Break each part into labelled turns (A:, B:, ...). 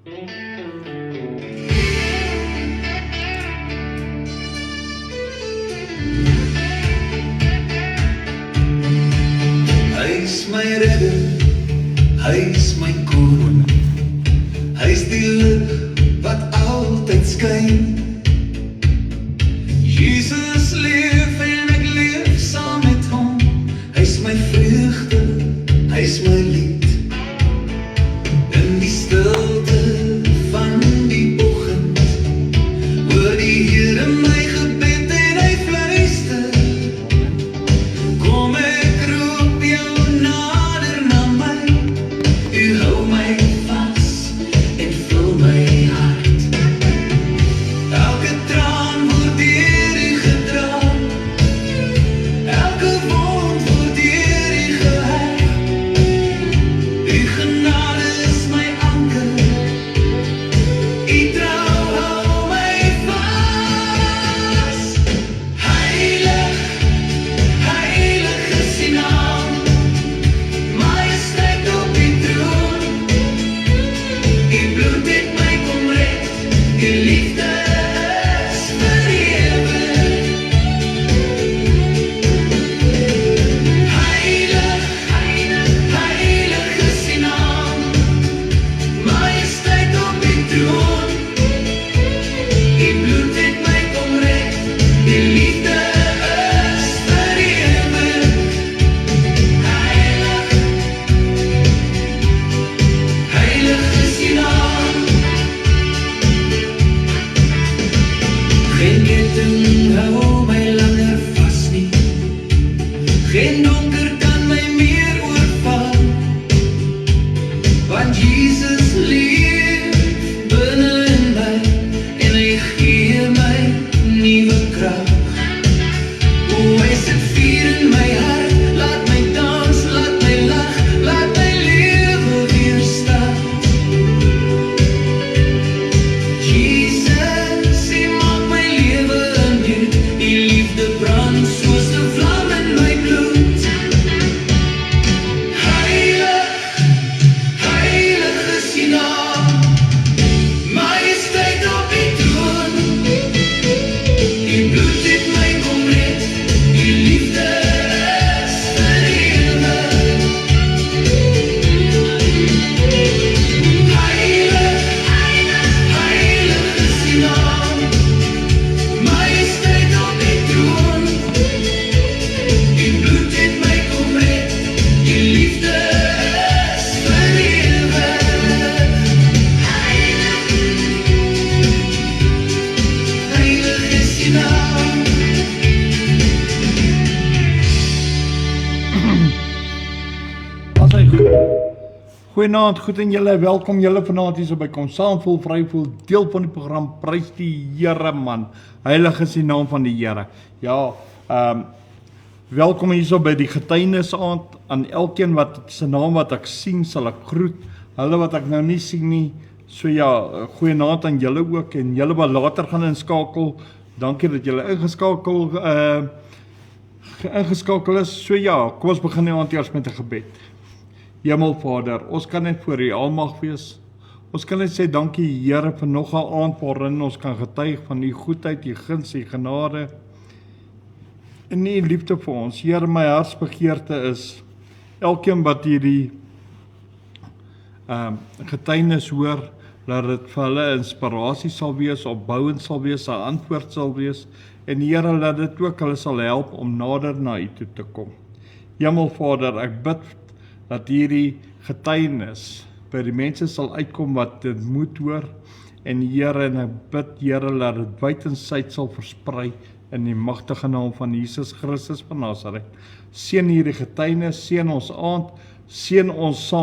A: Hy is my redder, hy is my koning, hy is die lig wat altyd skyn. Jesus leef en ek leef saam met hom, hy is my vreugde, hy is my lied. In die stilte van die oggend, hoor die Here my gebed en hy fluister, kom ek roep jou nader na my, u hou my vas en vul my hart. Elke traan word deur u gedra, elke wond word deur u geheg. U genade is my anker, u trou hou my vas. Heilig, heilig is u naam, majesteit op die troon. U bloed het my kom red, u liefde is vir ewig. Heilig, heilig is u naam, majesteit op die troon. U bloed het my kom red, u liefde is vir ewig. Heilig, heilig is u naam. Geen ketting hou my langer vas nie, geen donker kan my meer oorval, want Jesus leef binne in my en hy gee my nuwe krag. O, hy sit vuur in my hart, laat my dans, laat my lag, laat my lewe weer staan. Jesus, hy maak my lewe nuut, die liefde brand soos 'n vlam in my bloed. Heilig, heilig is u naam, majesteit op die troon. U bloed het my kom red, u liefde is vir ewig. Heilig, heilig is u naam, majesteit op die troon. U bloed het my kom red, u liefde is vir ewig. Heilig, heilig is u naam.
B: As hy Goeienaand, goed en julle, welkom julle vanaand hier so by Kom Saam Voel Vry Voel, deel van die program Prys die Here man. Heilig is die naam van die Here. Ja, welkom hier so by die getuienisaand aan elkeen wat se naam wat ek sien sal ek groet. Hulle wat ek nou nie sien nie. So ja, goeienaand aan julle ook en julle wat later gaan inskakel. Dankie dat julle ingeskakel is. So ja, kom ons begin die aand eers met 'n gebed. Hemelvader, ons kan net voor U almag wees. Ons kan net sê dankie Here vir nog 'n aand waarin ons kan getuig van U goedheid, U guns, U genade en U liefde vir ons. Here, my hartsbegeerte is elkeen wat hierdie getuienis hoor, dat dit vir hulle inspirasie sal wees, opbouend sal wees, 'n antwoord sal wees en Here, dat dit ook hulle sal help om nader na U toe te kom. Hemelvader, ek bid dat hierdie getuienis by die mense sal uitkom wat dit moet hoor en Here, en ek bid Here, dat dit wyd en suid sal versprei in die magtige naam van Jesus Christus van Nazareth. Seën hierdie getuienis, seën ons aand, seën ons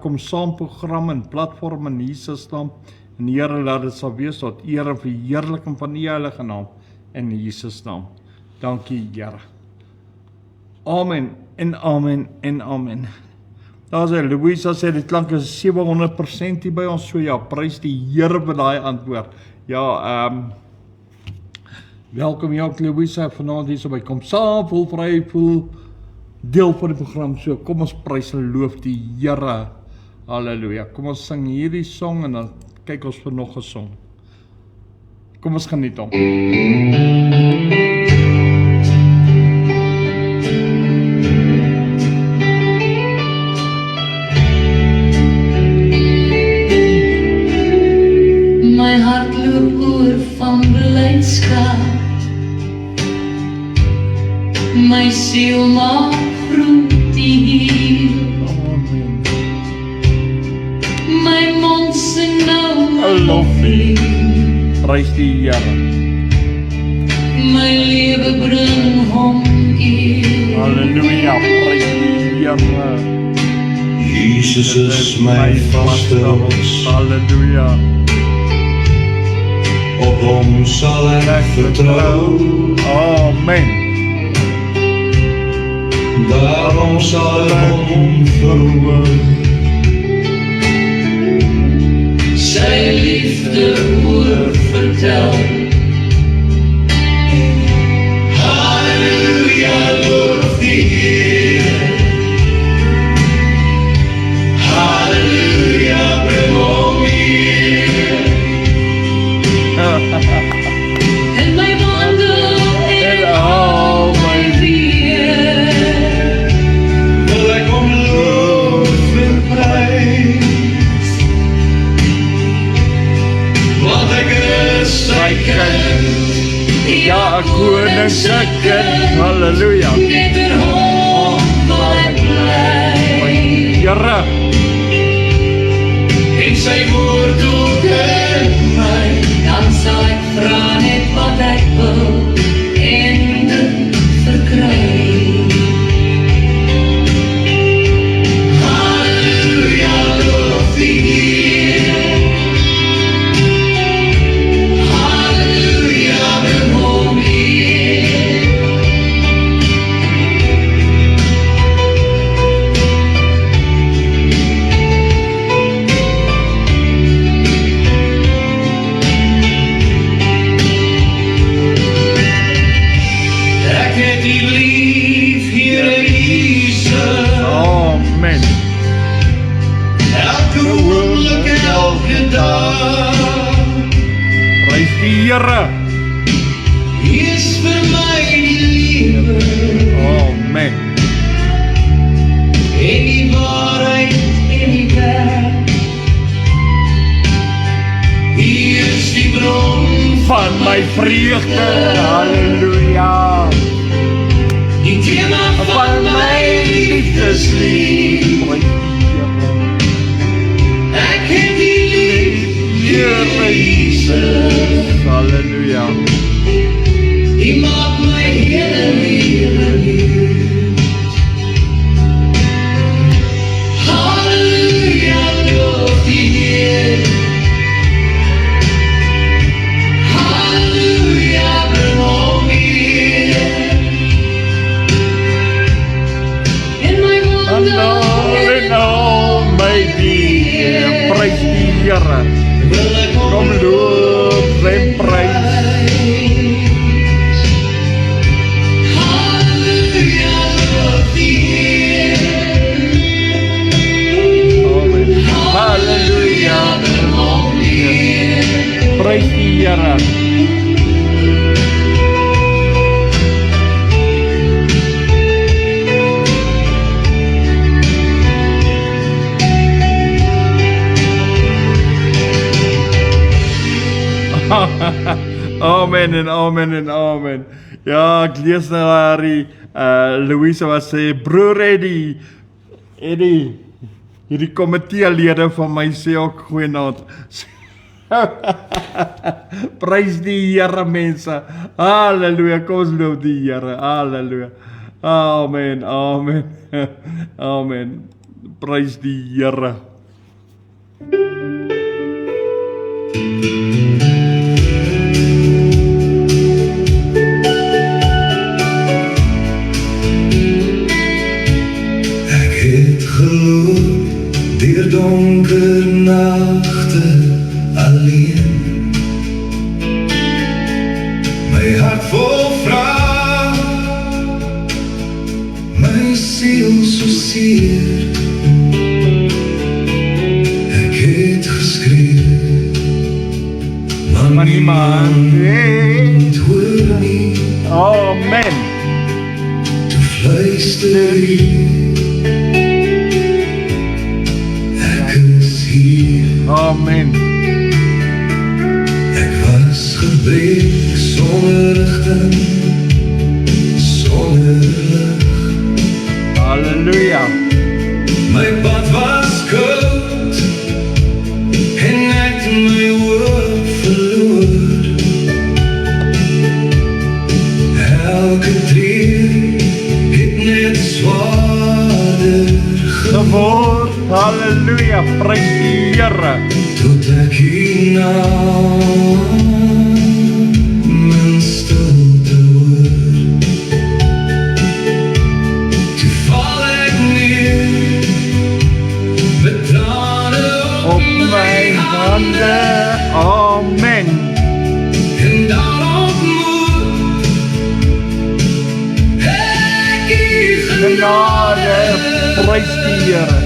B: Kom Saam program en platform in Jesus naam. En Here, laat dit sal wees tot eer en verheerliking van U heilige naam in Jesus naam. Dankie Here. Amen en amen en amen. Daar sê Louisa sê die klank is 700% hier by ons, so ja, prys die Here vir daai antwoord. Ja, welkom jou Louisa vanaand hier so by Kom Saam Voel Vry Voel, deel van die program. So kom ons prys en loof die Here. Halleluja. Kom ons sing hierdie song en dan kyk ons vir nog 'n song. Kom ons geniet hom.
C: My hart loop oor van blydskap. My siel maak groet die Heer.
B: Amen.
C: My mond sing nou
B: Loflied. Prys die Here.
C: my lewe bring hom eer.
B: Halleluja. Prys die Here.
A: Jesus is my vaste rots,
B: Halleluja.
A: op hom sal ek vertrou.
B: Amen.
A: Daarom sal ek hom verhoog.
C: Sy liefde oor vertel.
A: Halleluja, loof die Heer. Halleluja, bring hom eer.
C: En my wandel en
B: al my
C: weer.
A: Wil ek hom loof en prys, want ek is sy kind.
B: Ja, 'n koning se kind. Halleluja.
C: Net vir hom wil ek bly.
B: Here.
A: En sy woord ook in my.
C: Dan sal ek vra net wat ek wil en dit verkry.
A: Halleluja, loof die Heer. Halleluja, bring hom eer. Ek het U lief, Here Jesus.
B: Amen.
A: Elke oomblik en elke dag.
B: Prys die Here.
A: U is vir my die lewe
B: Amen.
A: en die waarheid en die weg. U is die bron
B: Van my vreugde. Halleluja.
A: die tema van my liefdeslied.
B: Prys die Here.
A: Ek het U lief,
B: Here Jesus. Halleluja.
A: U maak my hele lewe nuut. Halleluja, loof die Heer. Halleluja, bring hom eer.
C: En my wandel
B: En al my dier. Prys die Here.
A: Wil ek
B: Kom loof en prys.
A: Halleluja, loof die Heer.
B: Amen. Halleluja.
A: Bring hom eer.
B: Prys die Here. Amen en amen en amen. Ja, ek lees nou Harry, Louisa wat sê, broer Eddie, hierdie komiteelede van my sê ook goeienaand. Prys die Here mense. Halleluja, kom ons loof die Here. Halleluja. Amen, amen. Amen. Prys die Here.
A: Ek het geloop deur donker nagte alleen. My hart vol vrae, my siel so seer. luister hier. Ek is hier.
B: Amen.
A: Ek was gebreek sonder rigting, sonder lig.
B: Halleluja.
A: My pad was koud en ek het my hoop verloor. Elke tree het net zwaarder
B: Geword. Halleluja. Prys die Here.
A: tot ek hiernaam mijn stilte hoor. Toe val ek neer met trane
B: Op my hande. Amen.
A: en dan ontmoet ek die
B: Genade. Prys die Here.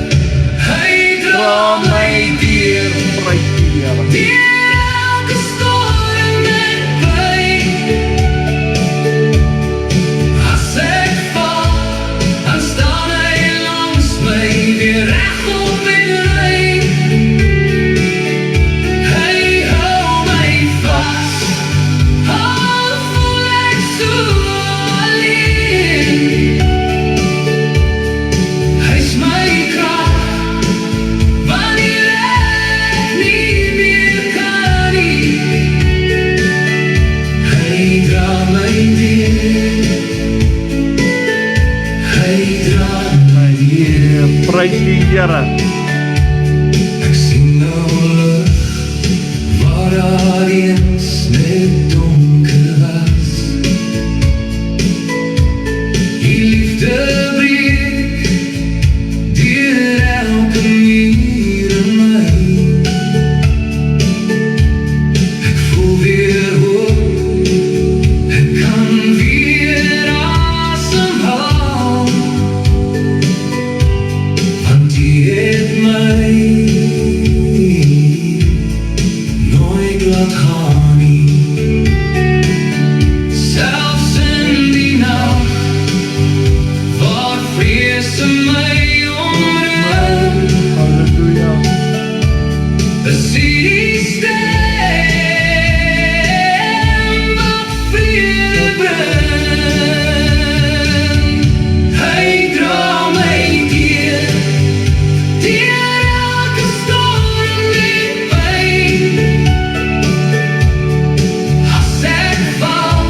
A: Hy
B: Dra
A: dra
B: my deur. Prys die Here.
A: deur elke storm en pyn. As ek val, dan staan hy langs my weer regop en rein. Hy hou my vas, al voel ek so alleen. Hy's my krag, wanneer ek nie meer kan nie. Hy dra my deur, hy dra my deur.
B: Prys die Here.
A: Ek sien nou lig, waar daar eens net donker was. Die liefde breek deur elke muur in my. Ek voel weer hoop, ek kan weer asemhaal. Want die het my nooit laat gaan nie. Selfs in die nag, waar vrees my omring.
B: Halleluja.
A: Zie die stem wat vrede brengt. Hy dra my deur elke storm en pyn. As ek val,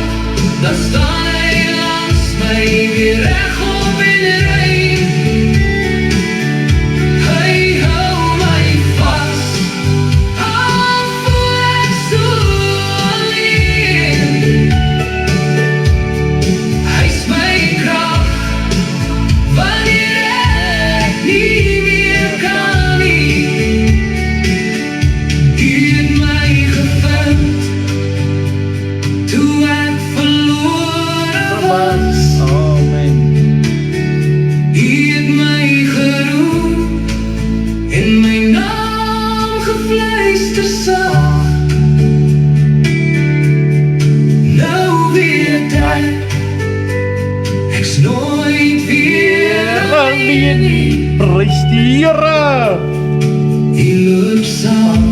A: dan staan hy langs my weer regop en rein. Hy hou my vas, al voel ek so alleen. Hy's my krag, wanneer ek nie meer kan nie. U het my gevind, toe ek verlore was.
B: Amen.
A: U het my geroep en my naam gefluister sag. Nou weet ek, ek's nooit weer alleen nie.
B: Prys die Here.
A: U loop saam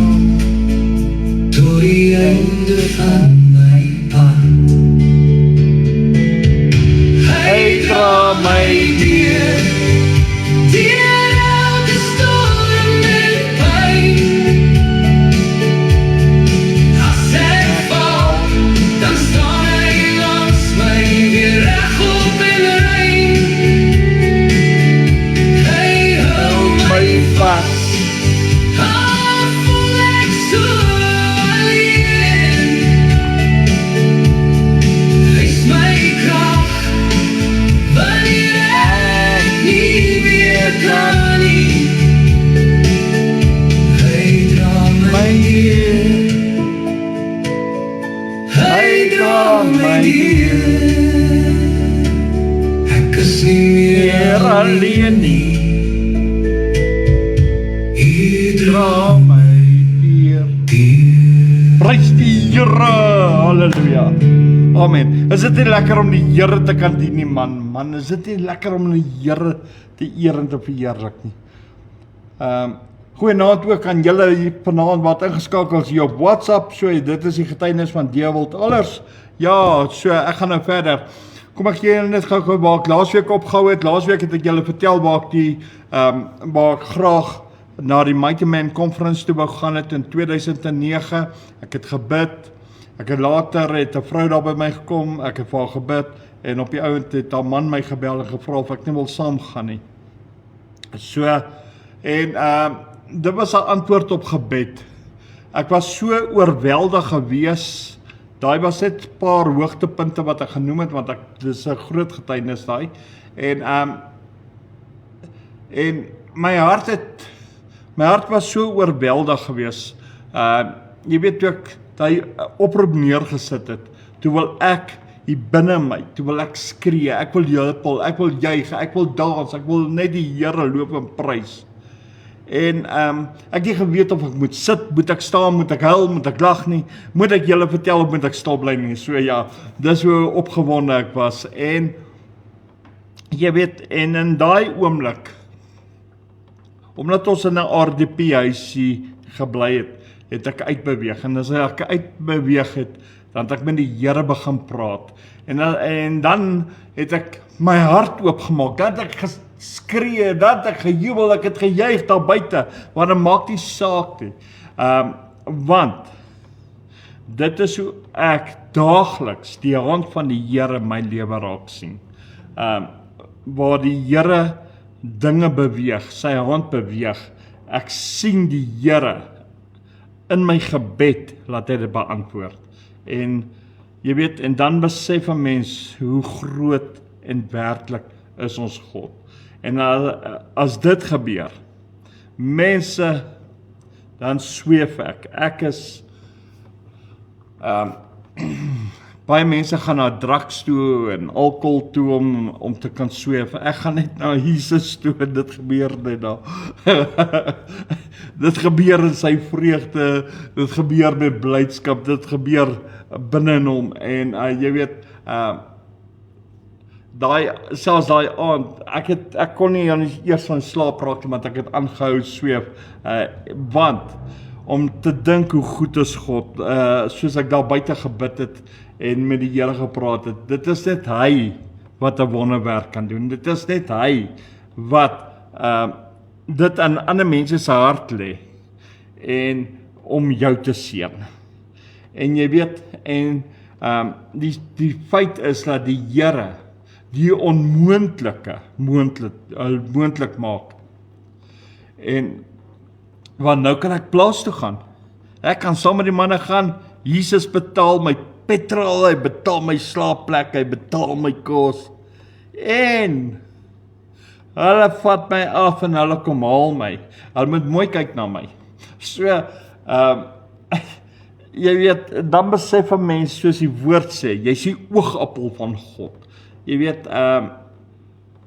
A: tot die einde van my pad. Hy dra my deur elke storm en pyn. As ek val, dan staan hy langs my weer regop en rein. Hy hou my
B: Vas.
A: al voel ek so alleen. Hy's my krag, wanneer ek nie meer kan nie. Hy dra my deur, hy dra my deur. Ek is nie meer alleen nie. Hy dra my deur.
B: Prys die Here. Halleluja. Amen. Is dit nie lekker om die Here te kan dien nie, man? man, is dit nie lekker om die Here te eer en te verheerlik nie. Goeienaand ook aan julle hier vanaand wat ingeskakel is hier op WhatsApp, so dit is die getuienis van Dewald Allers. Ja, so ek gaan nou verder. Kom ek gee julle net gou waar ek laasweek opgehou het. Laasweek het ek julle vertel waar ek graag na die Mighty Man Conference toe wou gaan het in 2009. Ek het gebid. Ek het later het 'n vrou daar by my gekom. Ek het vir haar gebid en op die ouend het haar man my gebel en gevra of ek nie wil saamgaan nie. So en dit was 'n antwoord op gebed. Ek was so oorweldig gewees. Daai was net 'n paar hoogtepunte wat ek genoem het, want dis 'n groot getuienis daai. En my hart was so oorweldig gewees. Jy weet toe ek daai oproep neergesit het, toe wil ek hier binne my, toe wil ek skree, ek wil jubel, ek wil juig, ek wil dans, ek wil net die Here loop en prys. En ek het nie geweet of ek moet sit, moet ek staan, moet ek huil, moet ek lag nie, moet ek julle vertel of moet ek stil bly nie. So ja, dis hoe opgewonde ek was. En jy weet, en in daai oomblik, omdat ons in 'n RDP huisie gebly het ek uitbeweeg. En as ek uitbeweeg het, dan het ek met die Here begin praat. En dan het ek my hart oopgemaak, dan het ek geskree, dan het ek gejubel, ek het gejuig daar buite, want dit maak nie saak nie. Want dit is hoe ek daagliks die hand van die Here in my lewe raak sien. Waar die Here dinge beweeg, sy hand beweeg, ek sien die Here in my gebed, laat hy dit beantwoord. En jy weet, en dan besef 'n mens hoe groot en werklik is ons God. En as dit gebeur, mense, dan sweef ek. Ek is baie mense gaan na drugs toe en alkohol toe om te kan sweef. Ek gaan net na Jesus toe en dit gebeur net daar. Dit gebeur in sy vreugde, dit gebeur met blydskap, dit gebeur binne in hom. En jy weet, selfs daai aand, ek kon nie eers van slaap raak nie, want ek het aangehou sweef, want om te dink hoe goed is God, soos ek daar buite gebid het en met die Here gepraat het, dit is net hy wat 'n wonderwerk kan doen, dit is net hy wat dit aan ander mense se hart lê, en om jou te seën. En jy weet, en die feit is dat die Here die onmoontlike moontlik maak. En want nou kan ek plaas toe gaan. Ek kan saam met die manne gaan. Jesus betaal my petrol, hy betaal my slaapplek, hy betaal my kos. En hulle vat my af en hulle kom haal my. Hulle moet mooi kyk na my. So, jy weet, dan besef 'n mens, soos die woord sê, jy is die oogappel van God. Jy weet,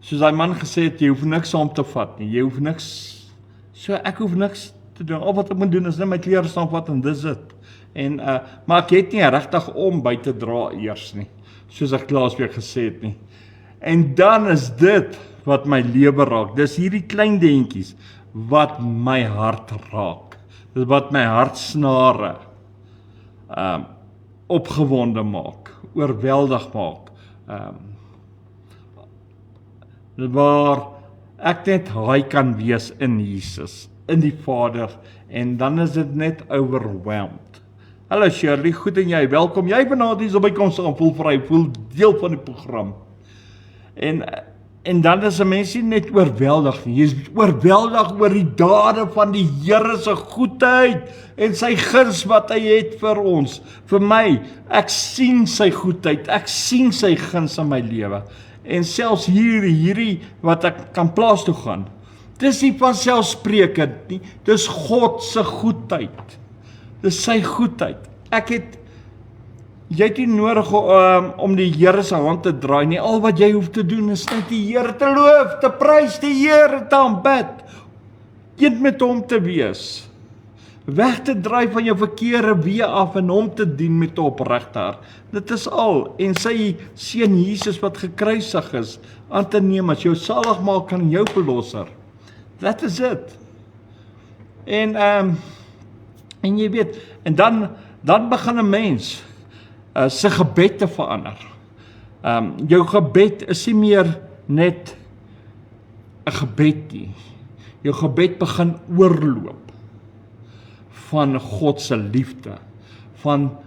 B: soos die man gesê het, jy hoef niks saam te vat nie, jy hoef niks, so ek hoef niks te doen, al wat ek moet doen is net my klere saamvat en dis dit. En, maar ek het nie regtig om by te dra eers nie, soos ek laasweek gesê het nie. En dan is dit wat my lewe raak, dis hierdie klein dingetjies wat my hart raak, dis wat my hartsnare opgewonde maak, oorweldig maak, waar ek net hy kan wees in Jesus, in die Vader, en dan is dit net overwhelmed. Hallo Shirley, goed en jy, welkom, jy vanaand hier so by kom saam, voel vry, voel deel van die program. En dan is 'n mens nie net oorweldig nie, jy is oorweldig oor die dade van die Here se goedheid, en sy guns wat hy het vir ons, vir my, ek sien sy goedheid, ek sien sy guns in my lewe, en selfs hierdie wat ek kan plaas toe gaan, dis nie van selfsprekend nie, dis God se goedheid, dis sy goedheid. Jy het nie nodig om die Here se hand te draai nie, al wat jy hoef te doen is net die Here te loof, te prys, die Here te aanbid, een met hom te wees. weg te draai van jou verkeerde weë af en hom te dien met 'n opregte hart. Dit is al, en sy seun Jesus wat gekruisig is, aan te neem as jou saligmaker en jou verlosser. That is it. En jy weet, en dan begin 'n mens sy gebed te verander. Jou gebed is nie meer net 'n gebed nie. Jou gebed begin oorloop van God se liefde, van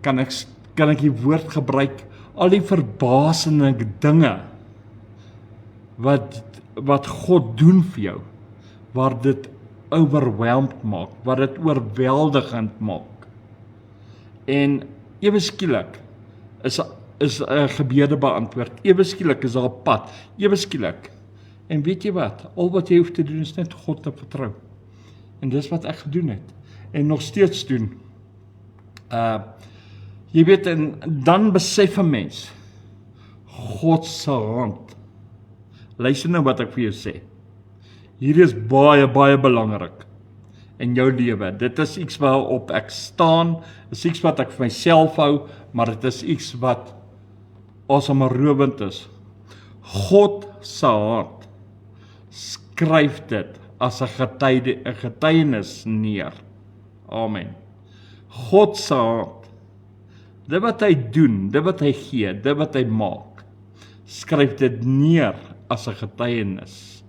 B: kan ek die woord gebruik, al die verbasende dinge wat God doen vir jou, waar dit overwhelmed maak, wat dit oorweldigend maak. En ewe skielik is 'n gebede beantwoord, ewe skielik is daar 'n pad, ewe skielik. En weet jy wat, al wat jy hoef te doen is net God te vertrou. En dis wat ek gedoen het, en nog steeds doen. Jy weet, en dan besef 'n mens, God se hand. Luister nou wat ek vir jou sê. Hier is baie, baie belangrik in jou lewe. Dit is iets waarop ek staan, is iets wat ek vir myself hou, maar dit is iets wat asemrowend is. God se hand skryf dit as 'n getuienis neer. Amen. God se hand, dit wat hy doen, dit wat hy gee, dit wat hy maak, skryf dit neer as 'n getuienis.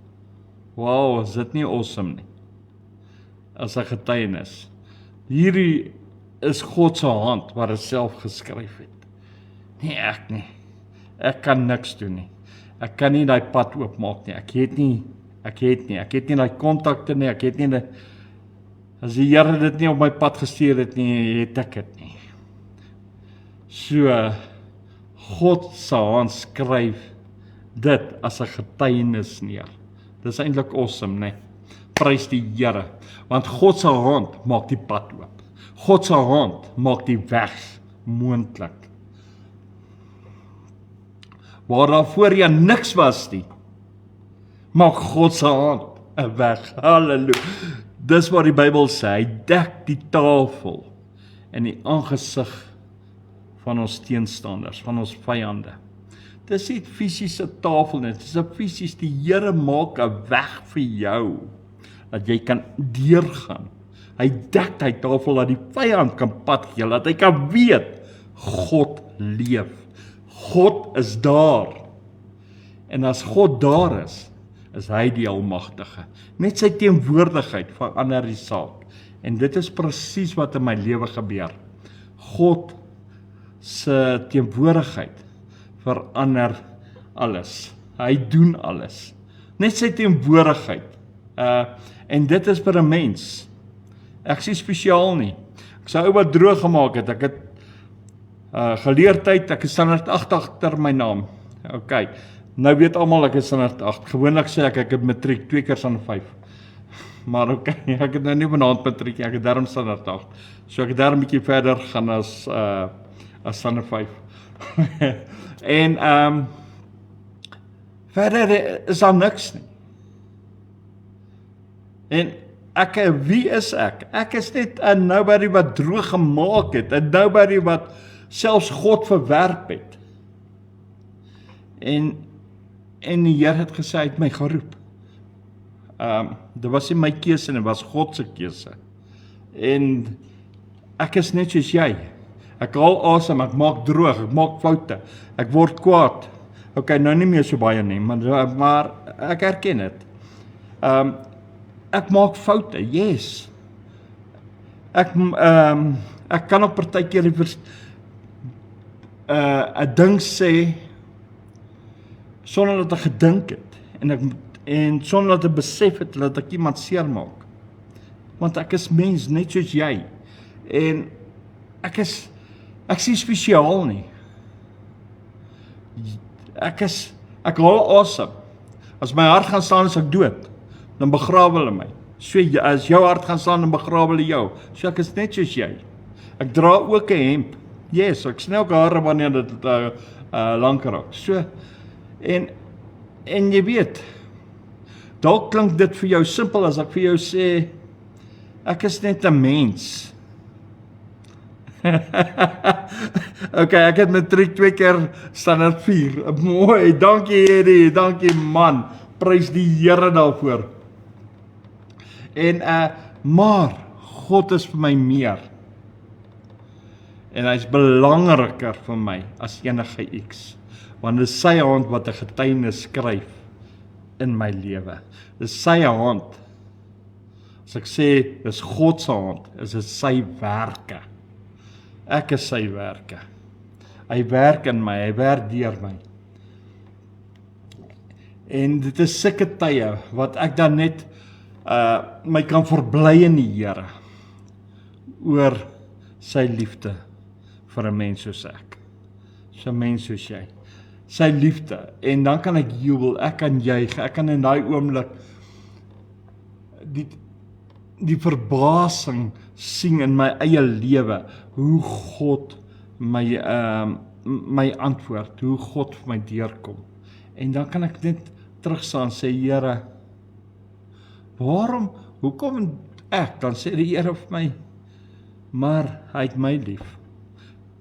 B: Wow, is dit nie awesome nie? As 'n getuienis. Hierdie is God se hand wat dit self geskryf het. Nee, ek nie. Ek kan niks doen nie. Ek kan nie daai pad oopmaak nie. Ek het nie daai kontakte nie. Ek het nie as die Here dit nie op my pad gestuur het nie, het ek dit nie. So God se hand skryf dit as 'n getuienis neer. Dis eintlik awesome, né? Prys die Here, want God se hand maak die pad oop. God se hand maak die weg moontlik. Waar daar voorheen niks was nie, maak God se hand 'n weg. Halleluja. Dis wat die Bybel sê, hy dek die tafel in die aangesig van ons teenstanders, van ons vyande. Dis nie 'n fisiese tafel nie, dis 'n fisies, die Here maak 'n weg vir jou, dat jy kan deurgaan. Hy dek die tafel, dat die vyand kan pad gee, dat hy kan weet, God leef. God is daar. En as God daar is hy die Almagtige. Net sy teenwoordigheid verander die saak. En dit is presies wat in my lewe gebeur. God se teenwoordigheid verander alles. Hy doen alles. Net sy teenwoordigheid. En dit is vir 'n mens. Ek sê spesiaal nie. Ek sê ou wat droog gemaak het. Ek het geleerdheid, ek is standaard 8 agter my naam. Okay. Nou weet almal ek is standaard 8. Gewoonlik sê ek het matriek 2 keer standaard 5. Maar okay, ek het nou nie vanaand matriek, ek het daarom standaard 8. So ek het daar 'n bietjie verder gaan as standaard 5. En verder is daar niks nie. En wie is ek? Ek is net 'n nobody wat droog gemaak het, 'n nobody wat selfs God verwerp het. En die Here het gesê, hy het my geroep. Dit was nie my keuse, dit was God se keuse. En ek is net soos jy. Ek haal asem, ek maak droog, ek maak foute, ek word kwaad. Okay, nou nie meer so baie nie, maar ek erken dit. Ek maak foute, yes. Ek kan op partykeer 'n ding sê sonder dat ek gedink het en sonder dat ek besef het dat ek iemand seermaak. Want ek is mens net soos jy. En ek sien spesiaal nie. Ek haal asem. As my hart gaan staan is ek dood, dan begrawe hulle my. So as jou hart gaan staan, dan begrawe hulle jou. So ek is net soos jy. Ek dra ook 'n hemp. Yes, ek sny ook hare wanneer dit lank raak. So en jy weet, Dalk klink dit vir jou simpel as ek vir jou sê, ek is net 'n mens. Okay, ek het matriek 2 keer standaard 4. Mooi, dankie Eddie, dankie man. Prys die Here daarvoor. En maar God is vir my meer. En hy's belangriker vir my as enige iets. Want dit is sy hand wat 'n getuienis skryf in my lewe. Dit is sy hand. As ek sê dis God se hand, is dit sy werke. Ek is sy werke. Hy werk in my, hy werk deur my. En dit is sulke tye wat ek dan net my kan verbly in die Here oor sy liefde vir 'n mens soos ek. So 'n mens soos jy. Sy liefde. En dan kan ek jubel, ek kan juig, ek kan in daai oomblik die verbasing sien in my eie lewe, hoe God my antwoord, hoe God vir my deurkom. En dan kan ek net terugstaan en sê, Here, hoekom ek? Dan sê die Here vir my, maar hy het my lief,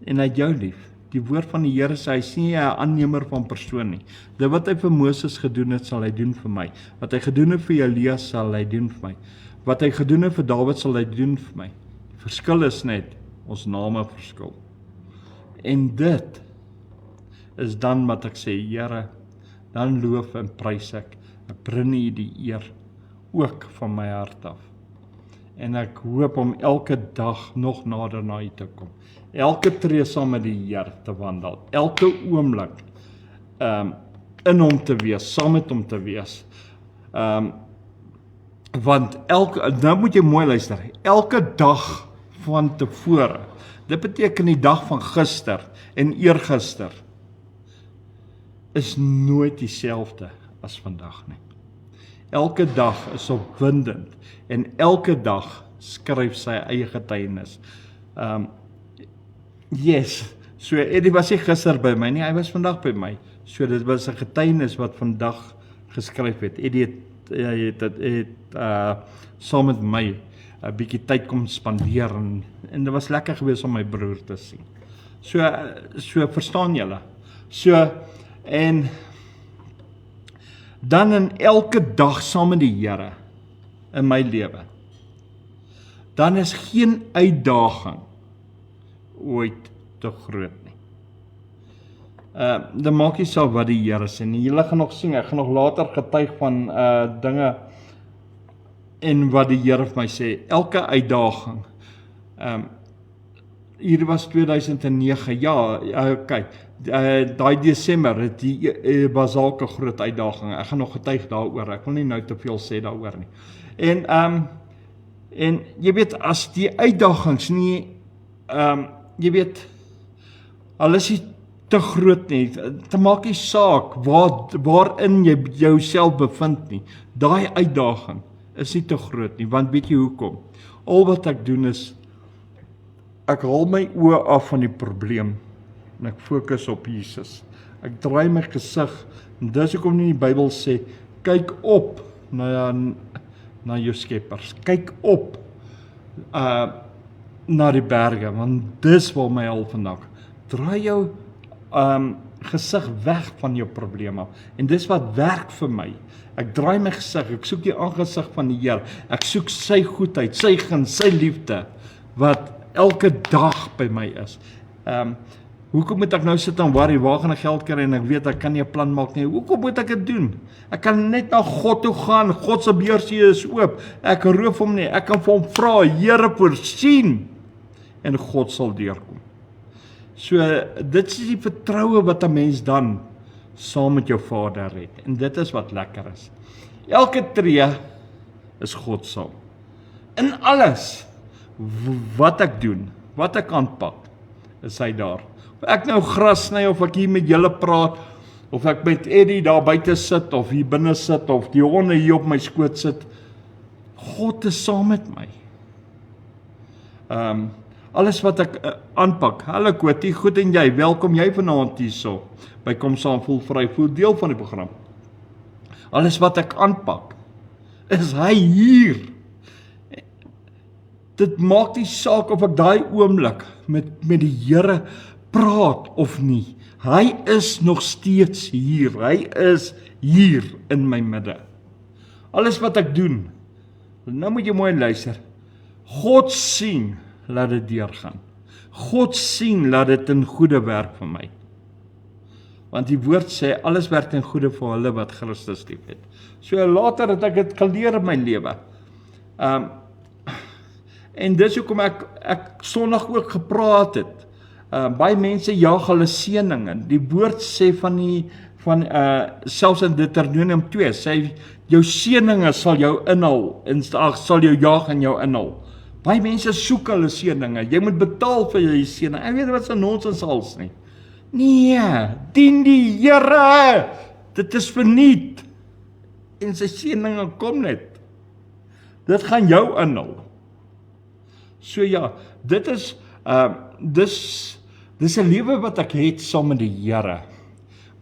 B: en hy het jou lief. Die woord van die Here sê, hy is nie 'n aannemer van persoon nie. Dit wat hy vir Moses gedoen het, sal hy doen vir my. Wat hy gedoen het vir Elias, sal hy doen vir my. Wat hy gedoen het vir Dawid, sal hy doen vir my. Die verskil is net, ons name verskil. En dit is dan wat ek sê, Here, dan loof en prys ek bring U die eer, ook van my hart af. En ek hoop om elke dag nog nader na U te kom. Elke tree saam met die Here te wandel. Elke oomblik in hom te wees, saam met hom te wees. Want nou moet jy mooi luister, elke dag van tevore, dit beteken die dag van gister en eergister, is nooit dieselfde as vandag nie. Elke dag is opwindend en elke dag skryf sy eie getuienis. So Eddie was nie gister by my nie, hy was vandag by my. So dit was 'n getuienis wat vandag geskryf het. Eddie het saam met my 'n bietjie tyd kom spandeer en dit was lekker geweest om my broer te sien. So verstaan julle. En dan in elke dag saam met die Here in my lewe, dan is geen uitdaging ooit te groot nie. Dan maak nie saak wat die Here sê nie. Julle gaan nog sien, ek gaan nog later getuig van dinge en wat die Here vir my sê. Elke uitdaging. Hier was 2009, ja, kyk, daai Desember, was dalk 'n groot uitdaging. Ek gaan nog getuig daaroor. Ek wil nie nou te veel sê daaroor nie. En jy weet, as die uitdagings nie, jy weet, al is nie te groot nie, te maak nie saak waarin jy jouself bevind nie. Daai uitdaging is nie te groot nie, want weet jy hoekom? Al wat ek doen is, ek haal my oë af van die probleem en ek fokus op Jesus. Ek draai my gesig, en dis hoekom nie die Bybel sê, kyk op na jou skeppers, kyk op na die berge, want dis waar my hulp vandaan. Draai jou gesig weg van jou probleme, en dis wat werk vir my. Ek draai my gesig, ek soek die aangesig van die Here, ek soek sy goedheid, sy guns, sy liefde, wat elke dag by my is. Hoekom moet ek nou sit en worry, waar gaan ek geld kry en ek weet ek kan nie 'n plan maak nie? Hoekom moet ek dit doen? Ek kan net na God toe gaan, God se beursie is oop, ek roof hom nie, ek kan vir hom vra, Here voorsien, en God sal deurkom. So, dit is die vertroue wat 'n mens dan saam met jou Vader het, en dit is wat lekker is. Elke tree is God saam. In alles wat ek doen, wat ek aanpak, is hy daar. Of ek nou gras sny, of ek hier met julle praat, of ek met Eddie daar buite sit, of hier binne sit, of die honde hier op my skoot sit, God is saam met my. Alles wat ek aanpak, hallo Kotie, goed en jy, welkom jy vanaand hierso, by Kom Saam Voel Vry, voel deel van die program. Alles wat ek aanpak, is hy hier. Dit maak nie saak of ek daai oomblik met die Here praat of nie. Hy is nog steeds hier. Hy is hier in my midde. Alles wat ek doen, nou moet jy mooi luister. God sien, laat dit deurgaan. God sien, laat dit in goeie werk vir my. Want die woord sê, alles werk in goeie vir hulle wat Christus liefhet. So later het ek dit geleer in my lewe. En dis hoekom ek Sondag ook gepraat het. Baie mense jaag hulle seëninge. Die woord sê selfs in Deuteronomium 2, sê jou seëninge sal jou inhaal, en sal jou jaag en jou inhaal. Baie mense soek hulle seëninge. Jy moet betaal vir jou seëninge. Ek weet wat se nonsens als nie. Nee, dien die Here. Dit is verniet. En sy seëninge kom net. Dit gaan jou inhaal. So ja, dit is dis 'n lewe wat ek het saam met die Here.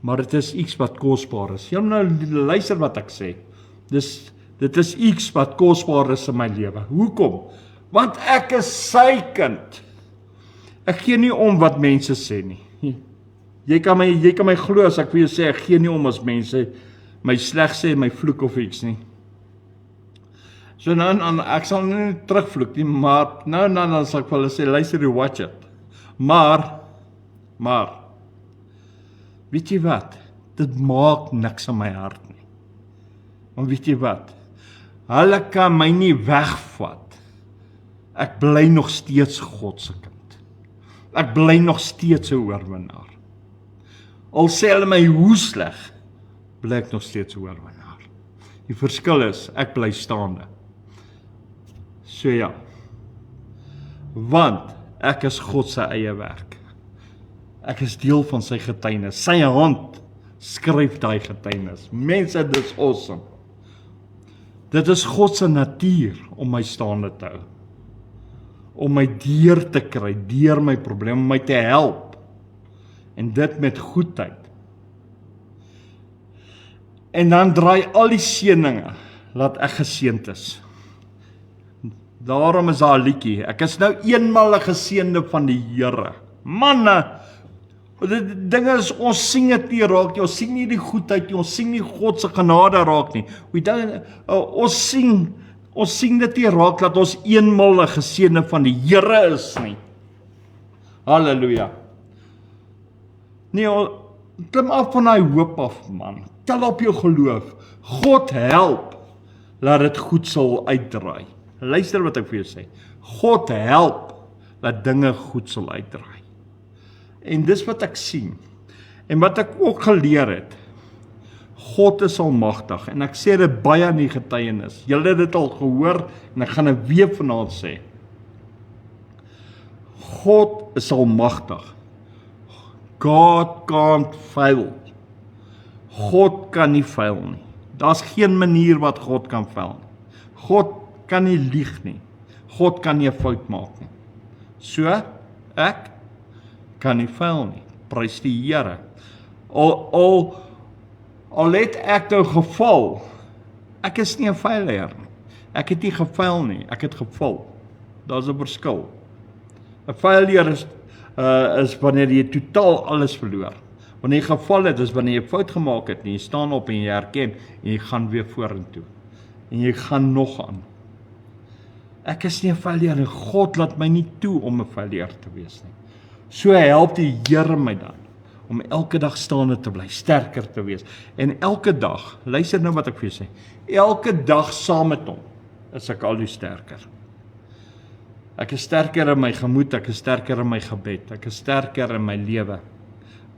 B: Maar dit is iets wat kosbaar is. Jy moet nou luister wat ek sê. Dit is iets wat kosbaar is in my lewe. Hoekom? Want ek is sy kind. Ek gee nie om wat mense sê nie. Jy kan my glo as ek vir jou sê, ek gee nie om as mense my sleg sê, my vloek of iets nie. So nou, ek sal nie terugvloek nie, maar nou sal ek vir hulle sê, luister jy, watch it. Maar, weet jy wat? Dit maak niks aan my hart nie. Want weet jy wat? Hulle kan my nie wegvat. Ek bly nog steeds God se kind. Ek bly nog steeds 'n oorwinnaar. Al sê hulle my hoe sleg, bly ek nog steeds 'n oorwinnaar. Die verskil is, ek bly staande. So ja, want ek is God se eie werk. Ek is deel van sy getuienis. Sy hand skryf daai getuienis. Mense, dit is awesome. Dit is God se natuur om my staande te hou. Om my deur te kry, deur my probleem, om my te help. En dit met goedheid. En dan draai al die seëninge, laat ek geseënd is. Daarom is daar 'n liedjie, ek is nou eenmal 'n geseënde van die Here. Manne, die dinge is, ons sien dit nie raak nie, ons sien nie die goedheid nie, ons sien nie God se genade raak nie. Ons sien dit nie raak, dat ons eenmal 'n geseënde van die Here is nie. Halleluja. Nee, klim af van daai hoop af, man. Tel op jou geloof. God help, laat dit goed sal uitdraai. Luister wat ek vir jou sê. God help, dat dinge goed sal uitdraai. En dis wat ek sien. En wat ek ook geleer het. God is almagtig. En ek sê dit baie in die getuienis. Julle het dit al gehoor, en ek gaan dit weer vanaand sê. God is almagtig. God can't fail. God kan nie fail nie. Daar's geen manier wat God kan fail nie. God kan nie lieg nie. God kan nie 'n fout maak nie. So, ek kan nie fail nie. Prys die Here. Al het ek nou geval, ek is nie 'n failure nie. Ek het nie gefail nie, ek het geval. Daar's 'n verskil. 'n failure is wanneer jy totaal alles verloor. Wanneer jy geval het, is wanneer jy fout gemaak het, en jy staan op en jy herken, en jy gaan weer vorentoe. En jy gaan nog aan. Ek is nie 'n failure nie. God laat my nie toe om 'n failure te wees nie. So help die Here my dan, om elke dag staande te bly, sterker te wees. En elke dag, luister nou wat ek vir jou sê, elke dag saam met hom, is ek al hoe sterker. Ek is sterker in my gemoed, ek is sterker in my gebed, ek is sterker in my lewe,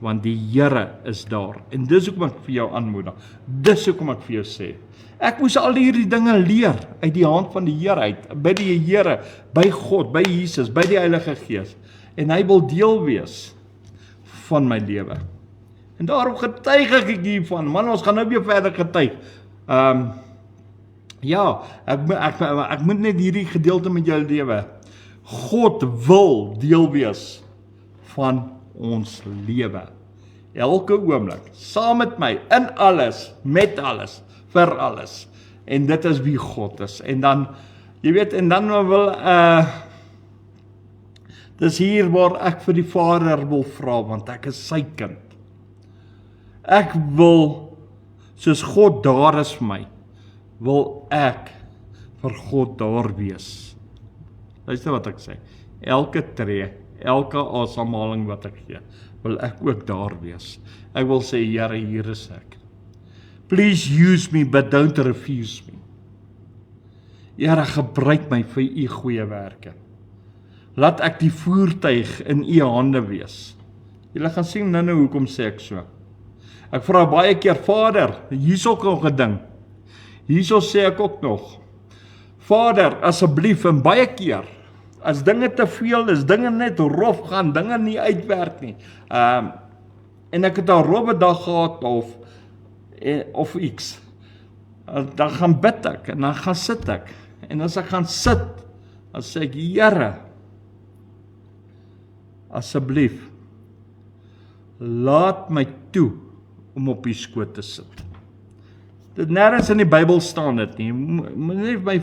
B: want die Here is daar. En dis hoekom ek vir jou aanmoedig, dis hoekom ek vir jou sê, ek moes al hierdie dinge leer, uit die hand van die Here uit, by die Here, by God, by Jesus, by die Heilige Gees, en hy wil deel wees van my lewe. En daarom getuig ek hiervan, man, ons gaan nou weer verder getuig. Ja, ek moet net hierdie gedeelte met jou lewe. God wil deel wees van ons lewe. Elke oomblik, saam met my, in alles, met alles, vir alles. En dit is wie God is. En dan, jy weet, en dan wil, dis hier waar ek vir die Vader wil vra, want ek is sy kind. Ek wil, soos God daar is vir my, wil ek vir God daar wees. Luister wat ek sê, elke tree, elke asemhaling wat ek gee, wil ek ook daar wees. Ek wil sê, Here, hier is ek. Please use me, but don't refuse me. Here, gebruik my vir u goeie werke. Laat ek die voertuig in u hande wees. Julle gaan sien nou hoekom sê ek so. Ek vra baie keer, Vader, hier's ook nog 'n ding. Hierso sê ek ook nog, Vader, asseblief, en baie keer, as dinge te veel is, dinge net rof gaan, dinge nie uitwerk nie, en ek het 'n rowwe dag gehad, of iets, dan gaan bid ek, en dan gaan sit ek, en as ek gaan sit, dan sê ek, Here, asseblief, laat my toe, om op die skoot te sit. Dit nêrens in die Bybel staan dit nie. Moenie my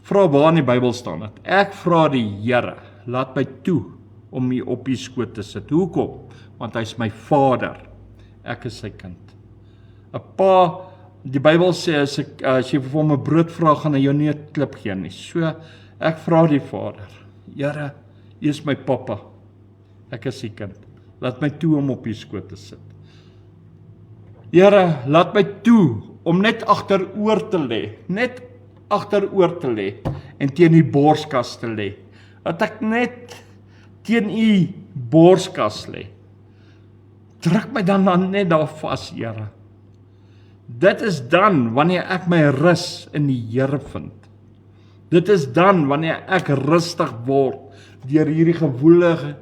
B: vra waar in die Bybel staan dit. Ek vra die Here, laat my toe om hier op die skoot te sit. Hoekom? Want hy is my Vader. Ek is sy kind. 'n Pa, die Bybel sê as jy vir hom 'n brood vra, gaan hy jou nie 'n klip gee nie. So ek vra die Vader, Here, U is my pappa. Ek is sy kind. Laat my toe om op die skoot te sit. Here, laat my toe om net agteroor te lê, en teen die borskas te lê. Dat ek net teen u borskas lê. Druk my dan net daar vas, Here. Dit is dan wanneer ek my rus in die Here vind. Dit is dan wanneer ek rustig word deur hierdie gewoelige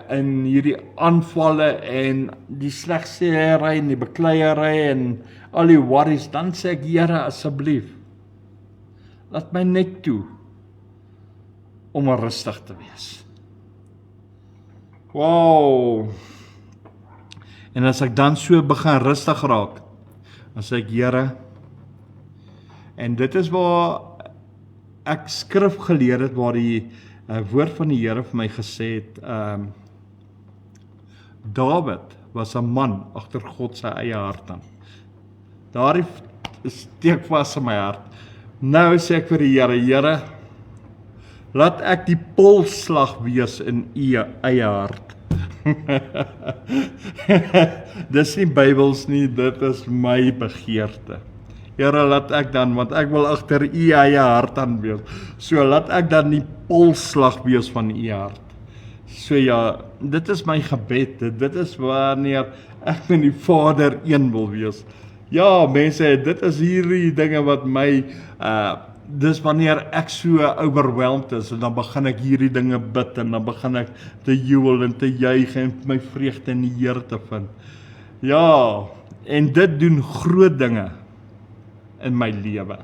B: in hierdie aanvalle en die slegsêery en die bekleierery en al die worries, dan sê ek, Here, asseblief, laat my net toe om rustig te wees. Wow! En as ek dan so begin rustig raak, dan sê ek, Here, en dit is waar ek skrif geleer het, waar die woord van die Here vir my gesê het, Dawid was 'n man agter God se eie hart aan. Daardie steek vas in my hart. Nou sê ek vir die Here, Here, laat ek die polsslag wees in u eie hart. Dis nie Bybels nie, dit is my begeerte. Here, laat ek dan, want ek wil agter u eie hart aan wees. So laat ek dan die polsslag wees van u hart. So ja, dit is my gebed. Dit is wanneer ek met die Vader een wil wees. Ja, mense, dit is hierdie dinge wat my dis wanneer ek so overwhelmed is, en dan begin ek hierdie dinge bid, en dan begin ek te jubel en te juig en my vreugde in die Here te vind. Ja, en dit doen groot dinge in my lewe.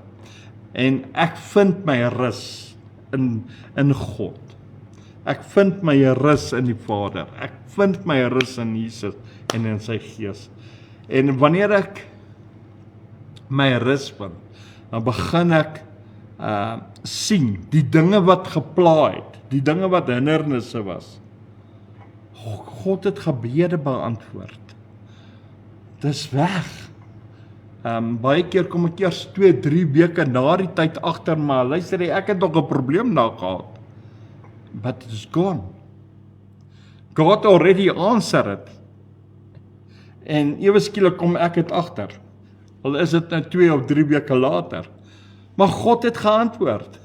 B: En ek vind my rus in God. Ek vind my rus in die Vader. Ek vind my rus in Jesus en in sy Gees. En wanneer ek my rus vind, dan begin ek sien die dinge wat gepla het, die dinge wat hindernisse was. God het gebede beantwoord. Dis weg. Baie keer kom ek eers 2-3 weke na die tyd agter, maar luister, ek het nog 'n probleem daar gehad. But it is gone. God already answered it. En ewe skielik kom ek dit agter. Al is dit nou 2 of 3 weke later. Maar God het geantwoord.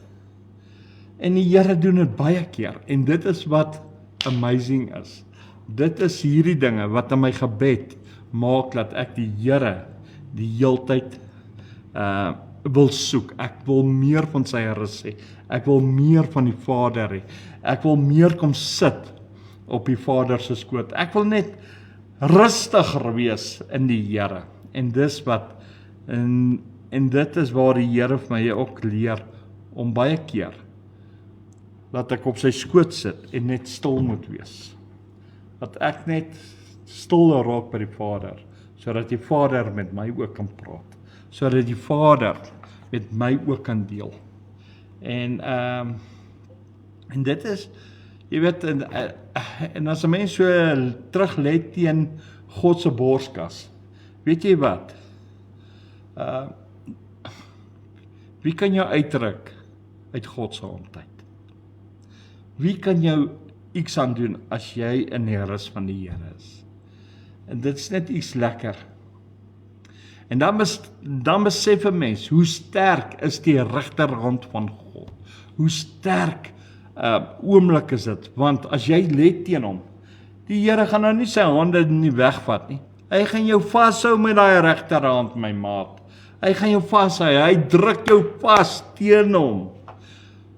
B: En die Here doen dit baie keer. En dit is wat amazing is. Dit is hierdie dinge wat in my gebed maak dat ek die Here die heeltyd wil soek. Ek wil meer van sy rus hê. Ek wil meer van die Vader hê. Ek wil meer kom sit op die Vader se skoot. Ek wil net rustiger wees in die Here. En dis wat en dit is waar die Here vir my ook leer om baie keer dat ek op sy skoot sit en net stil moet wees. Dat ek net stil raak by die Vader, sodat die Vader met my ook kan praat. sodat die Vader met my ook kan deel. En dit is, jy weet, en as 'n mens so terug lê teen God se borskas, weet jy wat? Wie kan jou uitruk uit God se hand uit? Wie kan jou iets aan doen as jy in die rus van die Here is? En dit is net iets lekker. En dan besef 'n mens, hoe sterk is die regterhand van God? Hoe sterk oomblik is dit? Want as jy lê teen hom, die Here gaan nou nie sy hande nie wegvat nie. Hy gaan jou vashou met daai regterhand, my maat. Hy gaan jou vashou, hy druk jou vas teen hom.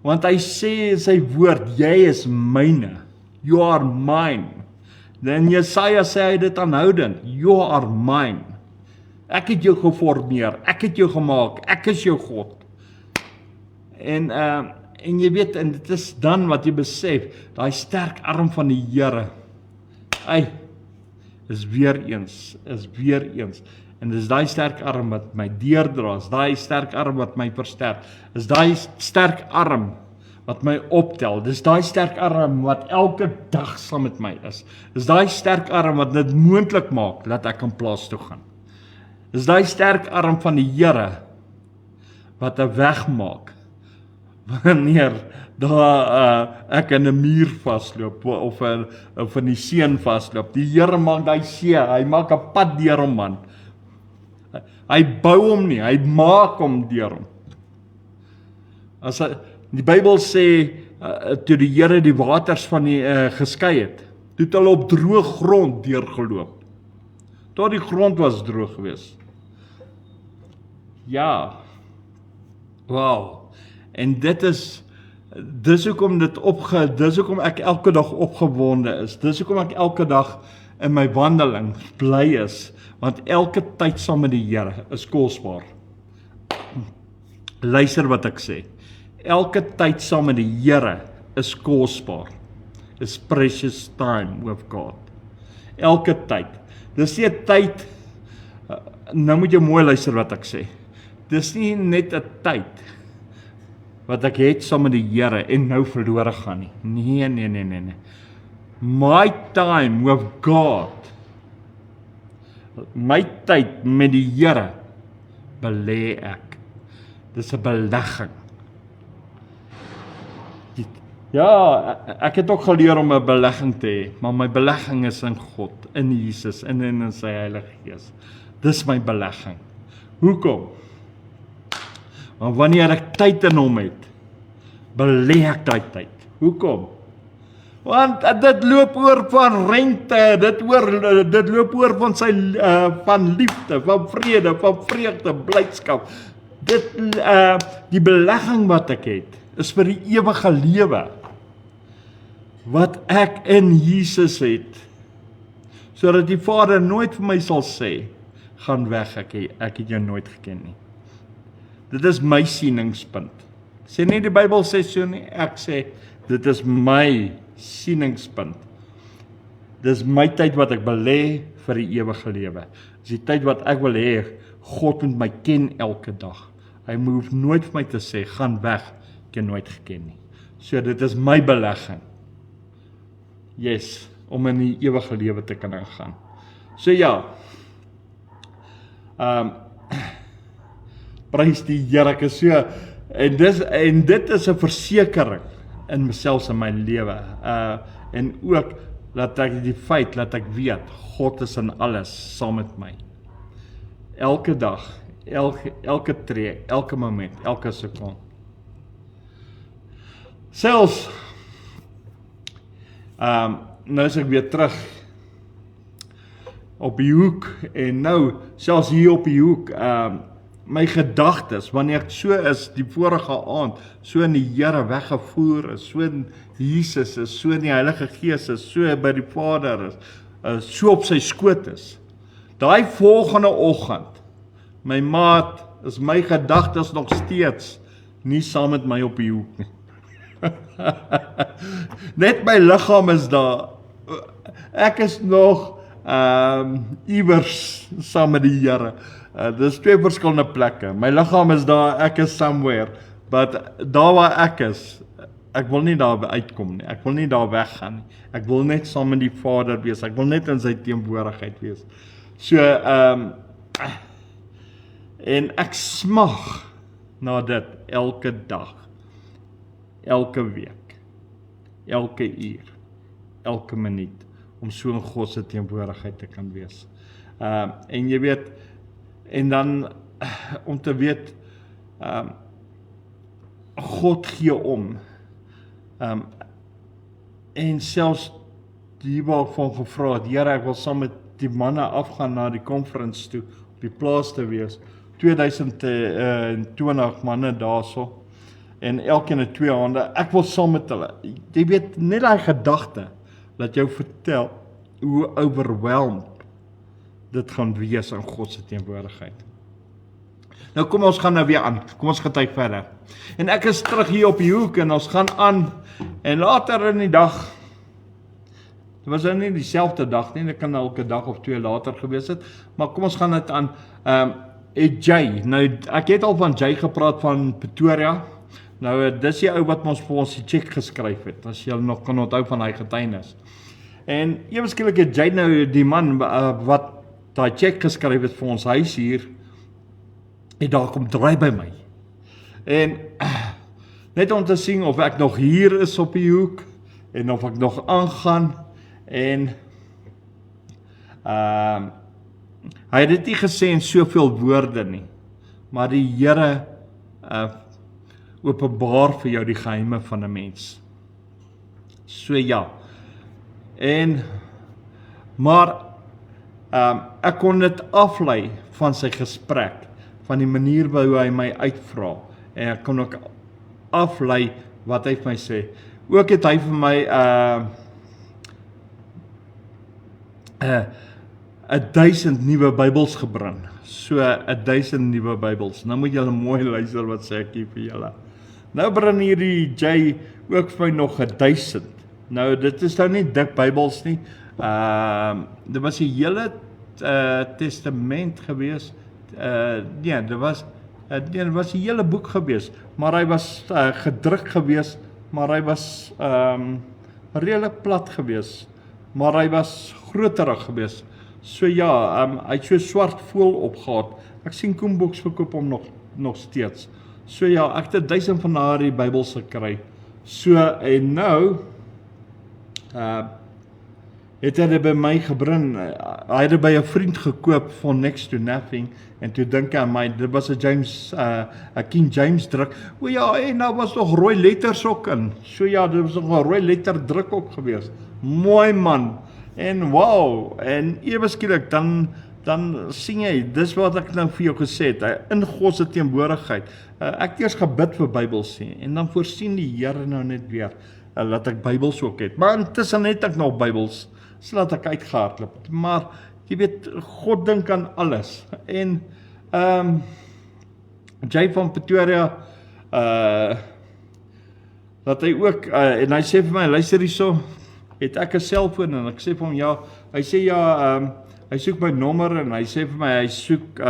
B: Want hy sê in sy woord, jy is myne. You are mine. Dan Jesaja sê hy dit aanhoudend, you are mine. Ek het jou geformeer, ek het jou gemaak, ek is jou God. En jy weet, en dit is dan wat jy besef, daai sterk arm van die Here, is weer eens, en dis daai sterk arm wat my deurdra, is daai sterk arm wat my versterk, is daai sterk arm wat my optel, dis daai sterk arm wat elke dag saam met my is daai sterk arm wat dit moontlik maak, dat ek kan plaas toe gaan. Dis daai sterk arm van die Here wat 'n weg maak wanneer daar ek in 'n muur vasloop of in die see vasloop. Die Here maak daai see, hy maak 'n pad deur hom, man. Hy bou hom nie, hy maak hom deur hom. As die Bybel sê toe die Here die waters van die geskei het, toe het hulle op droë grond deurgeloop. Tot die grond was droog geweest. Ja. Wow. En dis hoekom dis hoekom ek elke dag opgewonde is. Dis hoekom ek elke dag in my wandeling bly is, want elke tyd saam met die Here is kosbaar. Luister wat ek sê. Elke tyd saam met die Here is kosbaar. Is precious time with God. Elke tyd. Dis nie 'n tyd, nou moet jy mooi luister wat ek sê. Dis nie net 'n tyd wat ek het saam met die Here en nou verlore gaan nie. Nee. My time with God, my tyd met die Here, belê ek. Dis 'n belegging. Ja, ek het ook geleer om 'n belegging te hê, maar my belegging is in God, in Jesus en in sy Heilige Gees. Dis my belegging. Hoekom? Want wanneer ek tyd in hom het, belê ek daai tyd. Hoekom? Want dit loop oor van rente, dit loop oor van sy van liefde, van vrede, van vreugde, blydskap. Die belegging wat ek het, is vir die ewige lewe wat ek in Jesus het, sodat die Vader nooit vir my sal sê, gaan weg, ek het jou nooit geken nie. Dit is my sieningspunt. Sê nie die Bybel sê so nie, ek sê, dit is my sieningspunt. Dis my tyd wat ek belê vir die ewige lewe. Dis die tyd wat ek wil hê, God moet my ken elke dag. Hy hoef nooit vir my te sê, gaan weg, ek het nooit geken nie. So dit is my belegging. Yes, om in die ewige lewe te kan gaan. So ja, prys die Here, ek is so, en dit is 'n versekering in myself in my lewe, en ook, dat ek die feit, dat ek weet, God is in alles, saam met my. Elke dag, elke tree, elke moment, elke sekonde. Selfs, nou is ek weer terug op die hoek, en nou, selfs hier op die hoek, my gedagtes, wanneer ek so is, die vorige aand, so in die Here weggevoer is, so in Jesus is, so in die Heilige Gees is, so by die Vader is, so op sy skoot is. Daai volgende oggend, my maat, is my gedagtes nog steeds nie saam met my op die hoek nie. Net my liggaam is daar. Ek is nog iewers saam met die Here. Dis twee verskillende plekke. My liggaam is daar, ek is somewhere, but daar waar ek is, ek wil nie daar uitkom nie. Ek wil nie daar weggaan nie. Ek wil net saam met die Vader wees. Ek wil net in sy teenwoordigheid wees. So, en ek smag na dit elke dag, elke week, elke uur, elke minuut, om so in God se teenwoordigheid te kan wees. En jy weet, en dan om te weet, God gee om. En selfs die waarvan gevra het, Here, ek wil saam met die manne afgaan na die conference toe, op die plaas te wees, 2020 manne daarso, en elkeen het 2 hande, ek wil saam met hulle. Jy weet, net die gedagte, dat jou vertel, hoe overwhelmed dit gaan wees in God se teenwoordigheid. Nou kom ons gaan nou weer aan, kom ons getuig verder. En ek is terug hier op die hoek, en ons gaan aan, en later in die dag, dit was nou nie dieselfde dag nie, dit kan elke dag of 2 later gewees het, maar kom ons gaan dit aan, Jay, nou ek het al van Jay gepraat van Pretoria, nou dis die ou wat vir ons die check geskryf het, as jy nog kan onthou van hy getuienis. En ewe skielik het Jay nou die man wat daai check geskryf het vir ons huis hier, en daar kom draai by my. En net om te sien of ek nog hier is op die hoek, en of ek nog aangaan, en hy het dit nie gesê in soveel woorde nie, maar die Here openbaar vir jou die geheime van 'n mens. So ja, maar ek kon dit aflei van sy gesprek, van die manier hoe hy my uitvra, en ek kon ook aflei wat hy vir my sê. Ook het hy vir my 1000 nuwe Bybels gebring. So 1000 nuwe Bybels. Nou moet julle mooi luister wat sê ek hier vir julle. Nou bring hierdie Jay ook vir my nog 1000. Nou dit is nou nie dik Bybels nie. Dit was die hele testament gewees. Nee, dit was die hele boek gewees, maar hy was gedruk gewees, maar hy was redelik plat gewees, maar hy was groterig gewees. So ja, hy het so swart voël opgehad. Ek sien Koenboeks verkoop hom nog steeds. So ja, ek het 1000 van daardie Bybels gekry. So en nou het hy dit by my gebring. Hy het dit by 'n vriend gekoop van Next to Nothing, en toe dink hy aan my, dit was 'n King James druk. O ja, en daar was nog rooi letters ook in. So ja, dit was nog 'n rooi letter druk ook gewees. Mooi man. En wow, en ewe skielik dan sien jy, dis wat ek nou vir jou gesê het, in God se teenwoordigheid. Ek het eers gebid vir Bybels sien, en dan voorsien die Here nou net weer, dat ek Bybels ook het. Maar intussen het ek nog Bybels, so laat ek uitgehardloop. Maar jy weet, God dink aan alles. En Jay van Pretoria, dat hy ook, en hy sê vir my, luister hierso, het ek 'n selfoon, en ek sê vir hom ja, hy sê ja, hy soek my nommer, en hy sê vir my, hy soek,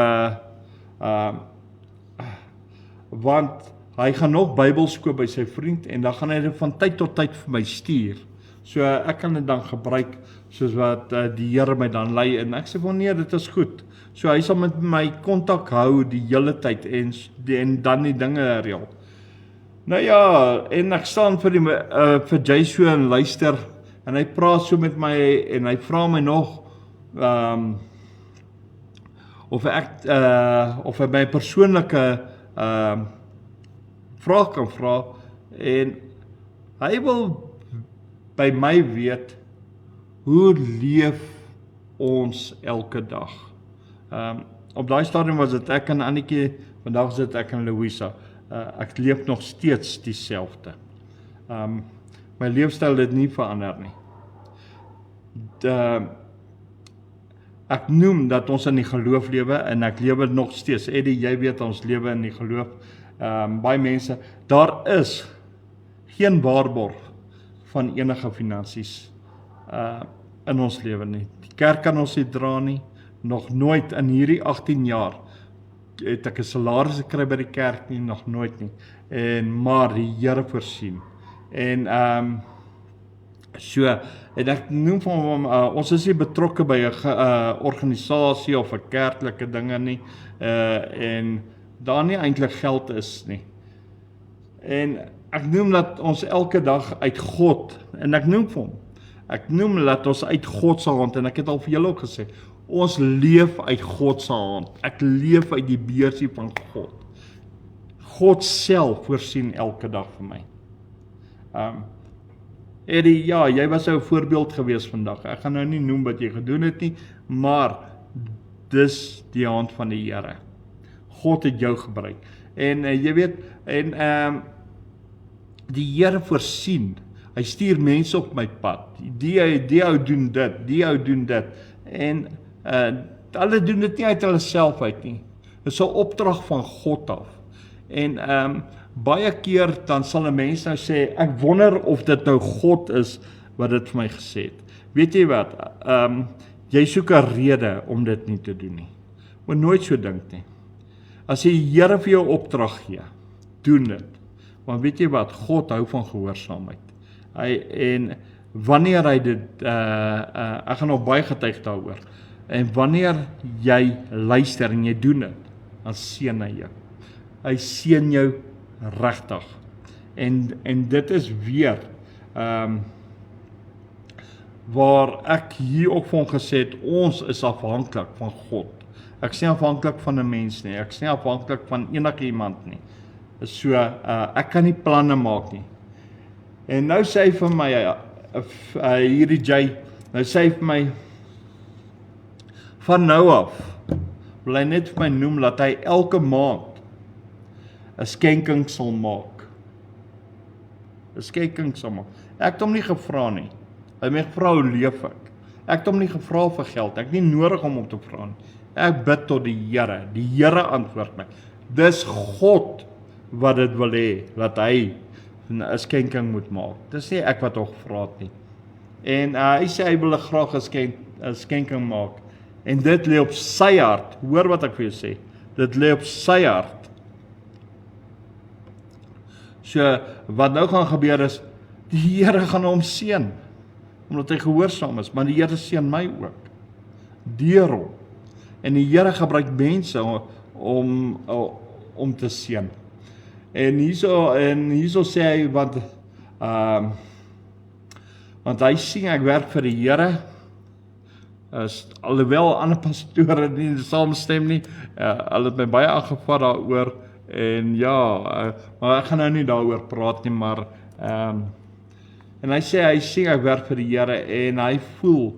B: want hy gaan nog Bybels koop by sy vriend, en dan gaan hy dit van tyd tot tyd vir my stuur, so ek kan dit dan gebruik, soos wat die Here my dan lei, en ek sê vir hom, nee, dit is goed, so hy sal met my kontak hou die hele tyd, en dan die dinge reël. Nou ja, en ek staan vir Jay so en luister, en hy praat so met my, en hy vra my nog, of hy my persoonlike vraag kan vra, en hy wil by my weet, hoe leef ons elke dag? Op daai stadium was dit ek en Annetjie, vandag is dit ek en Louisa. Ek leef nog steeds dieselfde. My leefstyl het nie verander nie. Ek noem dat ons in die geloof lewe, en ek lewe nog steeds. Eddie, jy weet ons lewe in die geloof. Baie mense, daar is geen waarborg van enige finansies. in ons lewe nie. Die kerk kan ons nie dra nie, nog nooit in hierdie 18 jaar het ek 'n salaris gekry by die kerk nie, nog nooit nie. Maar die Here voorsien. En so, en ek noem van hom, ons is nie betrokke by 'n organisasie of 'n kerklike dinge nie, en daar nie eintlik geld is nie. En ek noem dat ons elke dag uit God, en ek noem vir hom, ek noem dat ons uit God se hand, en ek het al vir julle ook gesê, ons leef uit God se hand. Ek leef uit die beursie van God. God self voorsien elke dag vir my. Eddie, ja, jy was 'n voorbeeld gewees vandag. Ek gaan nou nie noem wat jy gedoen het nie, maar dis die hand van die Here. God het jou gebruik. En jy weet, die Here voorsien. Hy stuur mense op my pad. Die ou doen dit, die ou doen dit. En hulle doen dit nie uit hulle self uit nie. Dit is 'n opdrag van God af. En baie keer dan sal 'n mens nou sê, ek wonder of dit nou God is wat dit vir my gesê het. Weet jy wat? Jy soek 'n rede om dit nie te doen nie. Moet nooit so dink nie. As die Here vir jou opdrag gee, doen dit. Want weet jy wat? God hou van gehoorsaamheid. En wanneer hy dit, ek gaan nog baie getuig daaroor, en wanneer jy luister en jy doen dit, dan seën hy jou. Hy seën jou regtig. En dit is weer, waar ek hier ook van gesê het, ons is afhanklik van God. Ek sê afhanklik van 'n mens nie, ek sê afhanklik van enige iemand nie. So, ek kan nie planne maak nie. En nou sê hy vir my, hierdie Jay, nou sê hy vir my, van nou af, wil hy net vir my noem, dat hy elke maand 'n skenking sal maak. 'n Skenking sal maak. Ek het hom nie gevra nie. Hy het my gevra, hoe leef ek? Ek het hom nie gevra vir geld, ek het nie nodig om te vra nie. Ek bid tot die Here antwoord my. Dis God wat dit wil hê, dat hy 'n skenking moet maak. Dis nie ek wat hom gevra het nie. En hy sê hy wil graag 'n skenking maak. En dit lê op sy hart. Hoor wat ek vir jou sê. Dit lê op sy hart. So, wat nou gaan gebeur is, die Here gaan hom seën, omdat hy gehoorsaam is, maar die Here seën my ook, deur hom. En die Here gebruik mense om te seën. En hierso sê hy, want hy sê, ek werk vir die Here, alhoewel ander pastore nie saamstem nie, hulle het my baie aangevat daaroor, en ja, maar ek gaan nou nie daaroor praat nie, maar en hy sê ek werk vir die Here, en hy voel,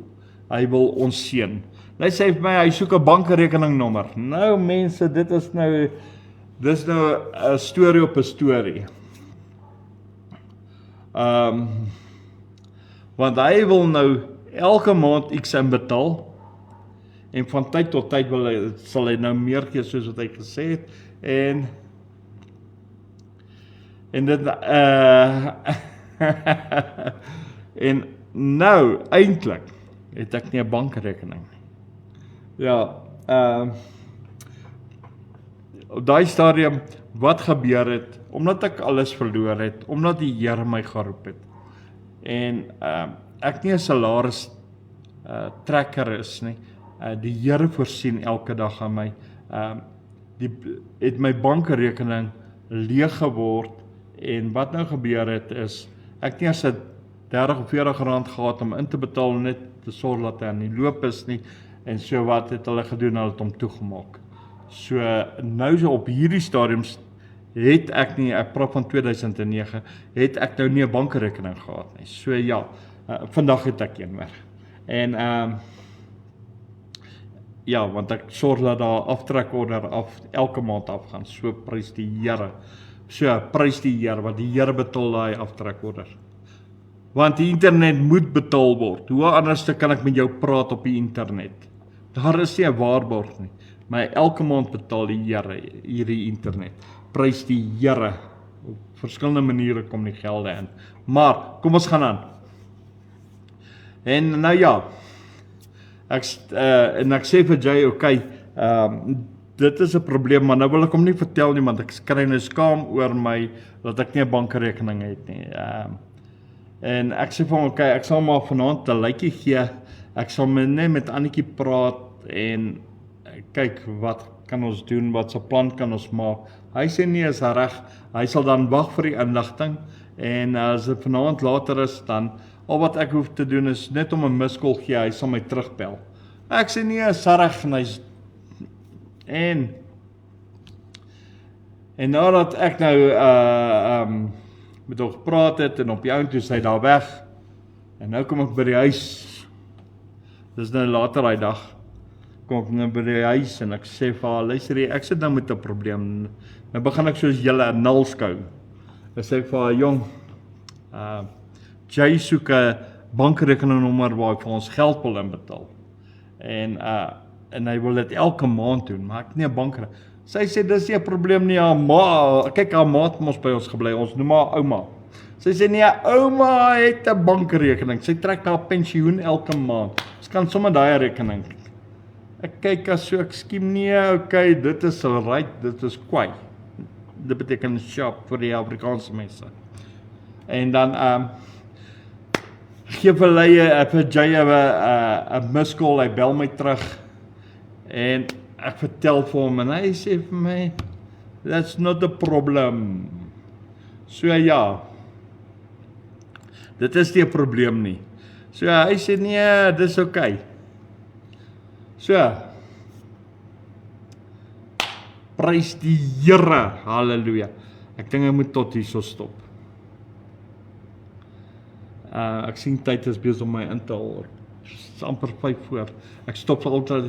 B: hy wil ons seën. Hy sê vir my, hy soek 'n bankrekeningnommer. Nou mense, dis nou 'n storie op 'n storie. Want hy wil nou elke maand iets inbetaal, en van tyd tot tyd sal hy nou meer gee soos wat hy gesê het, en dit en nou eintlik het ek nie 'n bankrekening nie. Ja, op daai stadium wat gebeur het, omdat ek alles verloor het, omdat die Here my geroep het, en ek nie 'n salaris trekker is nie, die Here voorsien elke dag aan my, het my bankrekening leeg geword, en wat nou gebeur het is, ek nie as 'n 30 of 40 rand gehad om in te betaal, net te sorg dat hy aan die loop is nie, en so wat het hulle gedoen, hulle het hom toegemaak. So nou so op hierdie stadiums het ek nie, ek praat van 2009, het ek nou nie 'n bankrekening gehad nie. So ja, vandag het ek een weer. En ja, want ek sorg dat daar aftrekorder elke maand afgaan. So prys die Here. So prys die Here, want die Here betaal daai aftrekorder. Want die internet moet betaal word. Hoe anders kan ek met jou praat op die internet? Daar is nie 'n waarborg nie. Maar elke maand betaal die Here hierdie internet. Prys die Here. Op verskillende maniere kom die gelde in. Maar, kom ons gaan aan. En nou ja, en ek sê vir Jay, okay, dit is 'n probleem, maar nou wil ek hom nie vertel nie, want ek kry nou skaam oor my, dat ek nie 'n bankrekening het nie. En ek sê vir hom, okay, ek sal maar vanaand 'n lykie gee, ek sal net met Annetjie praat, en kyk, wat kan ons doen, wat se plan kan ons maak. Hy sê nee, is reg, hy sal dan wag vir die inligting, en as dit vanaand later is, dan, al wat ek hoef te doen is net om 'n miskol gee, hy sal my terugbel. Ek sê nee, is reg, en nadat ek nou met hom gepraat het, en op die ount toe is hy daar weg, en nou kom ek by die huis, dis nou later daai dag, kom ek nou by die huis, en ek sê vir haar, luister hier, ek sit nou met 'n probleem, nou begin ek soos julle 'n nul skou, en sê ek vir haar, jong, Jay soek 'n bankrekeningnommer waar hy vir ons geld wil inbetaal, en hy wil dit elke maand doen, maar ek het nie 'n bankrekening. Sy sê, dis nie 'n probleem nie, kyk, haar ma het mos by ons gebly, ons noem haar ouma. Sy sê, nee, ouma het 'n bankrekening, sy trek haar pensioen elke maand, sy kan sommer daai rekening. Ek kyk as so, ek skiem nie, okay, dit is right, dit is kwai. Dit beteken sharp vir die Afrikaanse mense. En dan, gee vir Jay 'n miskol, hy bel my terug, en ek vertel vir hom, en hy sê vir my, that's not a problem. So ja, dit is nie 'n probleem nie. So hy sê, nee, dis okay. So, prys die Here, halleluja. Ek dink ek moet tot hierso stop. Ek sien tyd is besig om my in te haal. Dis amper 5 voor. Ek stop vir altyd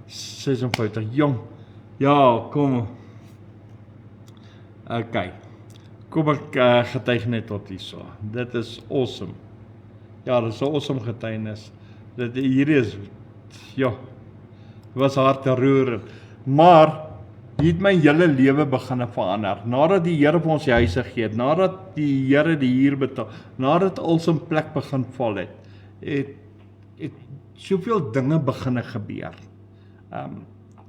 B: 56. Jong, ja, kom. Okay. Kom ek getuig net tot hierso. Dit is awesome. Ja, dit is 'n awesome getuienis. Hierdie is, ja, was harteroerend. Maar hier het my hele lewe begin verander. Nadat die Here vir ons die huise gegee het, nadat die Here die huur betaal, nadat al sy plek begin val het soveel dinge begin gebeur.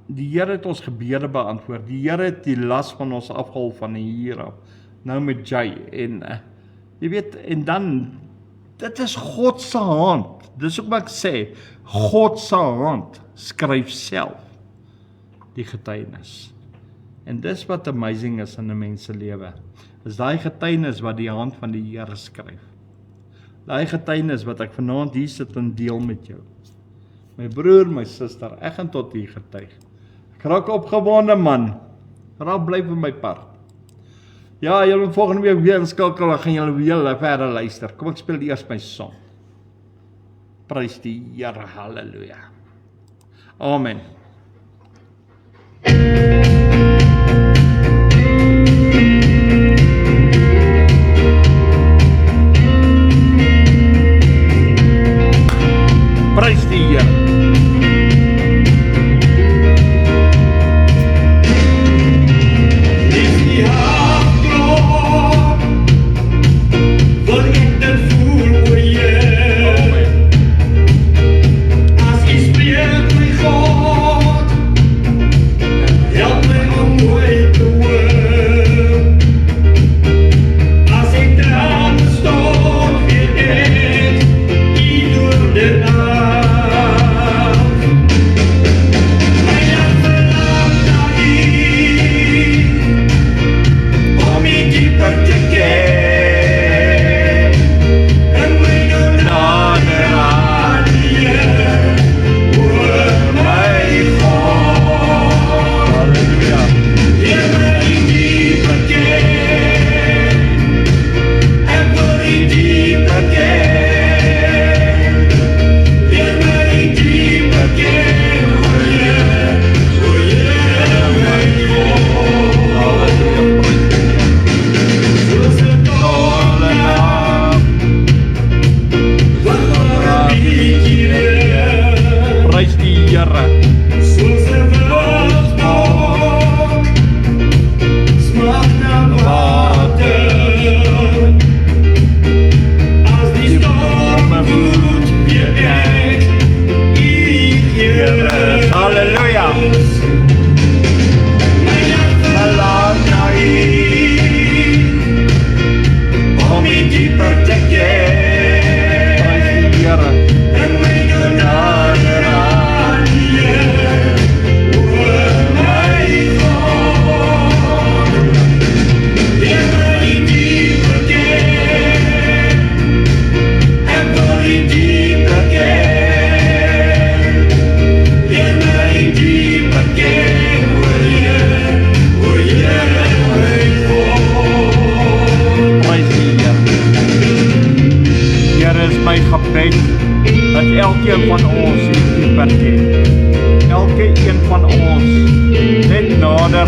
B: Die Here het ons gebede beantwoord. Die Here het die las van ons afgehaal van die huur af. Nou met Jay, en jy weet, en dan, dit is God se hand. Dis ook wat ek sê, God se hand skryf self die getuienis. En dis wat amazing is in 'n mens se lewe. Is daai getuienis wat die hand van die Here skryf. Daai getuienis wat ek vanaand hier sit en deel met jou. My broer, my suster, ek gaan tot hier getuig. Ek raak opgewonde, man. Raak bly vir my part. Ja, julle moet volgende week weer inskakel, dan gaan julle weer verder luister. Kom ek speel eers my song. Prys die Here, halleluja. Amen. Prys die Here.
A: Ja.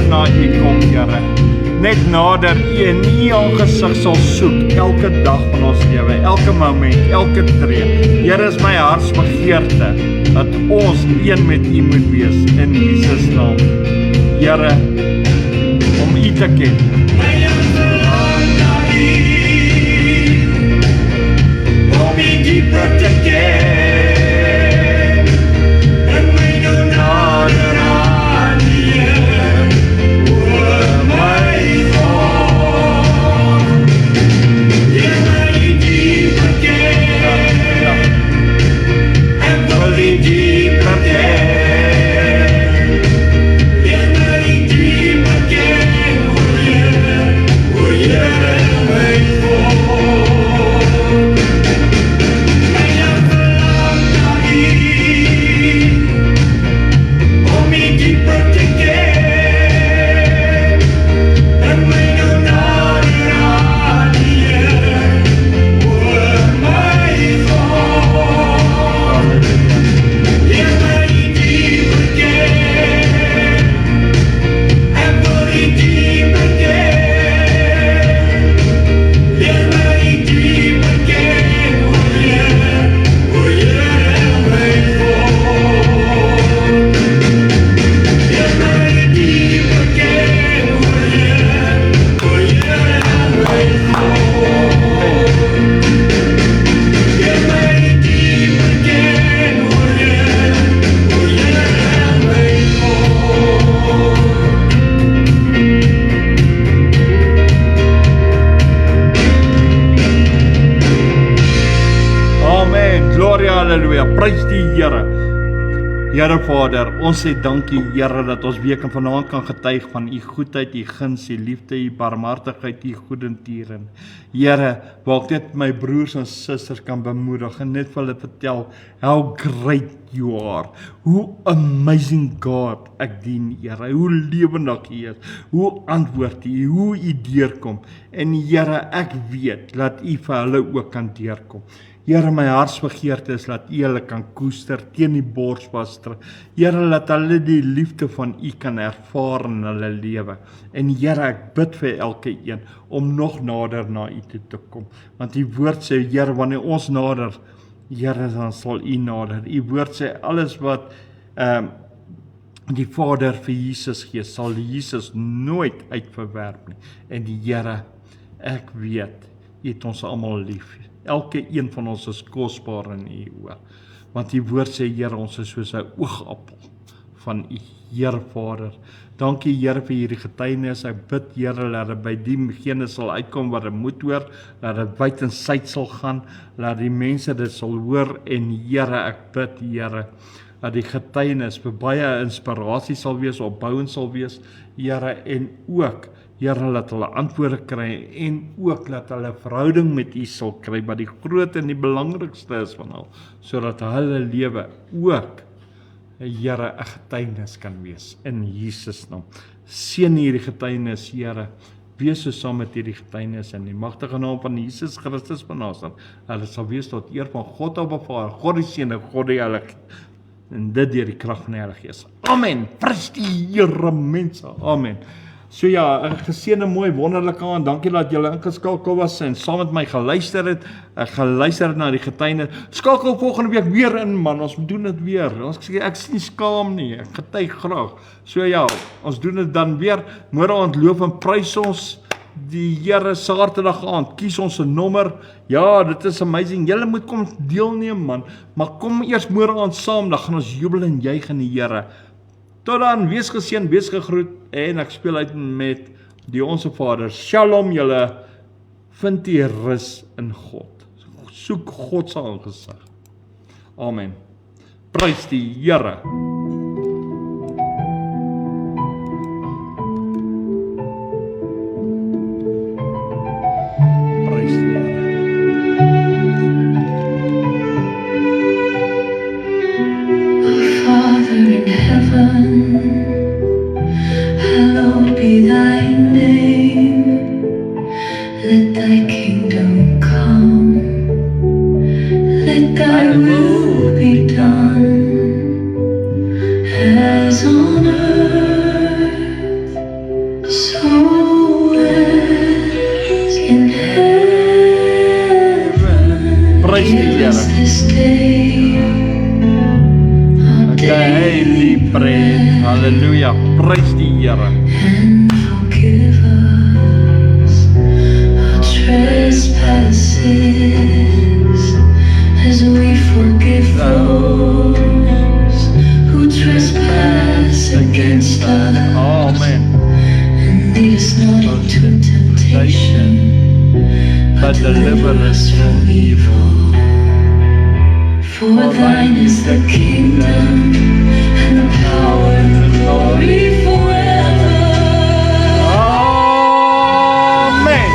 B: na U kom, Here. Net nader U en U aangesig sal soek elke dag van ons lewe, elke moment, elke tree. Here, is my hartsbegeerte dat ons een met U moet wees in Jesus naam. Here, om U te ken.
A: Om U dieper te ken, en my nou nader aan U, o my God. Leer my U dieper ken, en wil U dieper ken. Leer my U dieper ken, o Here, my God.
B: Halleluja, prys die Here. Here Vader, ons sê dankie Here dat ons weer vanaand kan getuig van U goedheid, U guns, U liefde, U barmhartigheid, U goedertiere. Here, waar ek net my broers en susters kan bemoedig en net vir hulle vertel how great You are. Hoe amazing God ek dien, Here. Hoe lewendig U is. Hoe antwoord U, hoe U deurkom. En Here, ek weet dat U vir hulle ook kan deurkom. Here, my hartsbegeerte is dat U hulle kan koester teen die bors vasdruk. Here, laat hulle die liefde van U kan ervaar in hulle lewe. En Here, ek bid vir elke een om nog nader na U toe te kom. Want U woord sê, Here, wanneer ons nader, Here, dan sal U nader. U woord sê alles wat die Vader vir Jesus gee, sal Jesus nooit uitverwerp nie. En die Here, ek weet, U het ons almal lief. Elke een van ons is kosbaar in U oë. Want U woord sê, Here, ons is soos 'n oogappel van U, Here Vader. Dankie Here vir hierdie getuienis. Ek bid Here, dat dit by diegene sal uitkom wat dit moet hoor, dat dit wyd en suid sal gaan, dat die mense dit sal hoor. En Here, ek bid Here, dat die getuienis vir baie inspirasie sal wees, opbouend sal wees, Here, en ook Here, laat hulle antwoorde kry en ook laat hulle verhouding met U sal kry, wat die groot en die belangrikste is van al, sodat hulle lewe ook, Here, 'n getuienis kan wees, in Jesus naam. Seën hierdie getuienis, Here, wees so saam met hierdie getuienis in die magtige naam van Jesus Christus van Nasaret. Hulle sal wees tot eer van God Abba Vader, God die Seun en God die Heilige, en dit deur die krag van die Heilige Gees. Amen. Prys die Here, mense. Amen. So ja, 'n geseënde, mooi, wonderlike aand. Dankie dat julle ingeskakel was en saam met my geluister het. Ek geluister na die getuienis. Skakel volgende week weer in, man. Ons doen dit weer. Ek is nie skaam nie. Ek getuig graag. So ja, ons doen dit dan weer. Môre aand loof en prys ons die Here. Saterdag aand kies ons 'n nommer. Ja, dit is amazing. Julle moet kom deelneem, man. Maar kom eers môre aand saam, dan gaan ons jubel en juig in die Here. Tot dan, wees geseën, wees gegroet, en ek speel uit met die Onse Vader. Shalom julle, vind die rus in God. Soek God se aangesig. Amen. Prys die Here. Prys die Here.
C: Father in heaven, hallowed be thy name. Let thy kingdom come. Let thy will be done
B: Prys die Here.
C: and forgive us our trespasses as we forgive those who trespass against us.
B: Amen.
C: And lead us not into temptation, but deliver us from evil. For thine is the kingdom and the power and the glory forever.
B: Amen.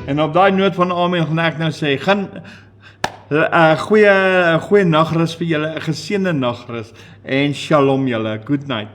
B: En op daai noot van amen gaan ek nou sê, gaan 'n goeie nagrus vir julle, 'n geseënde nagrus en shalom julle. Good night.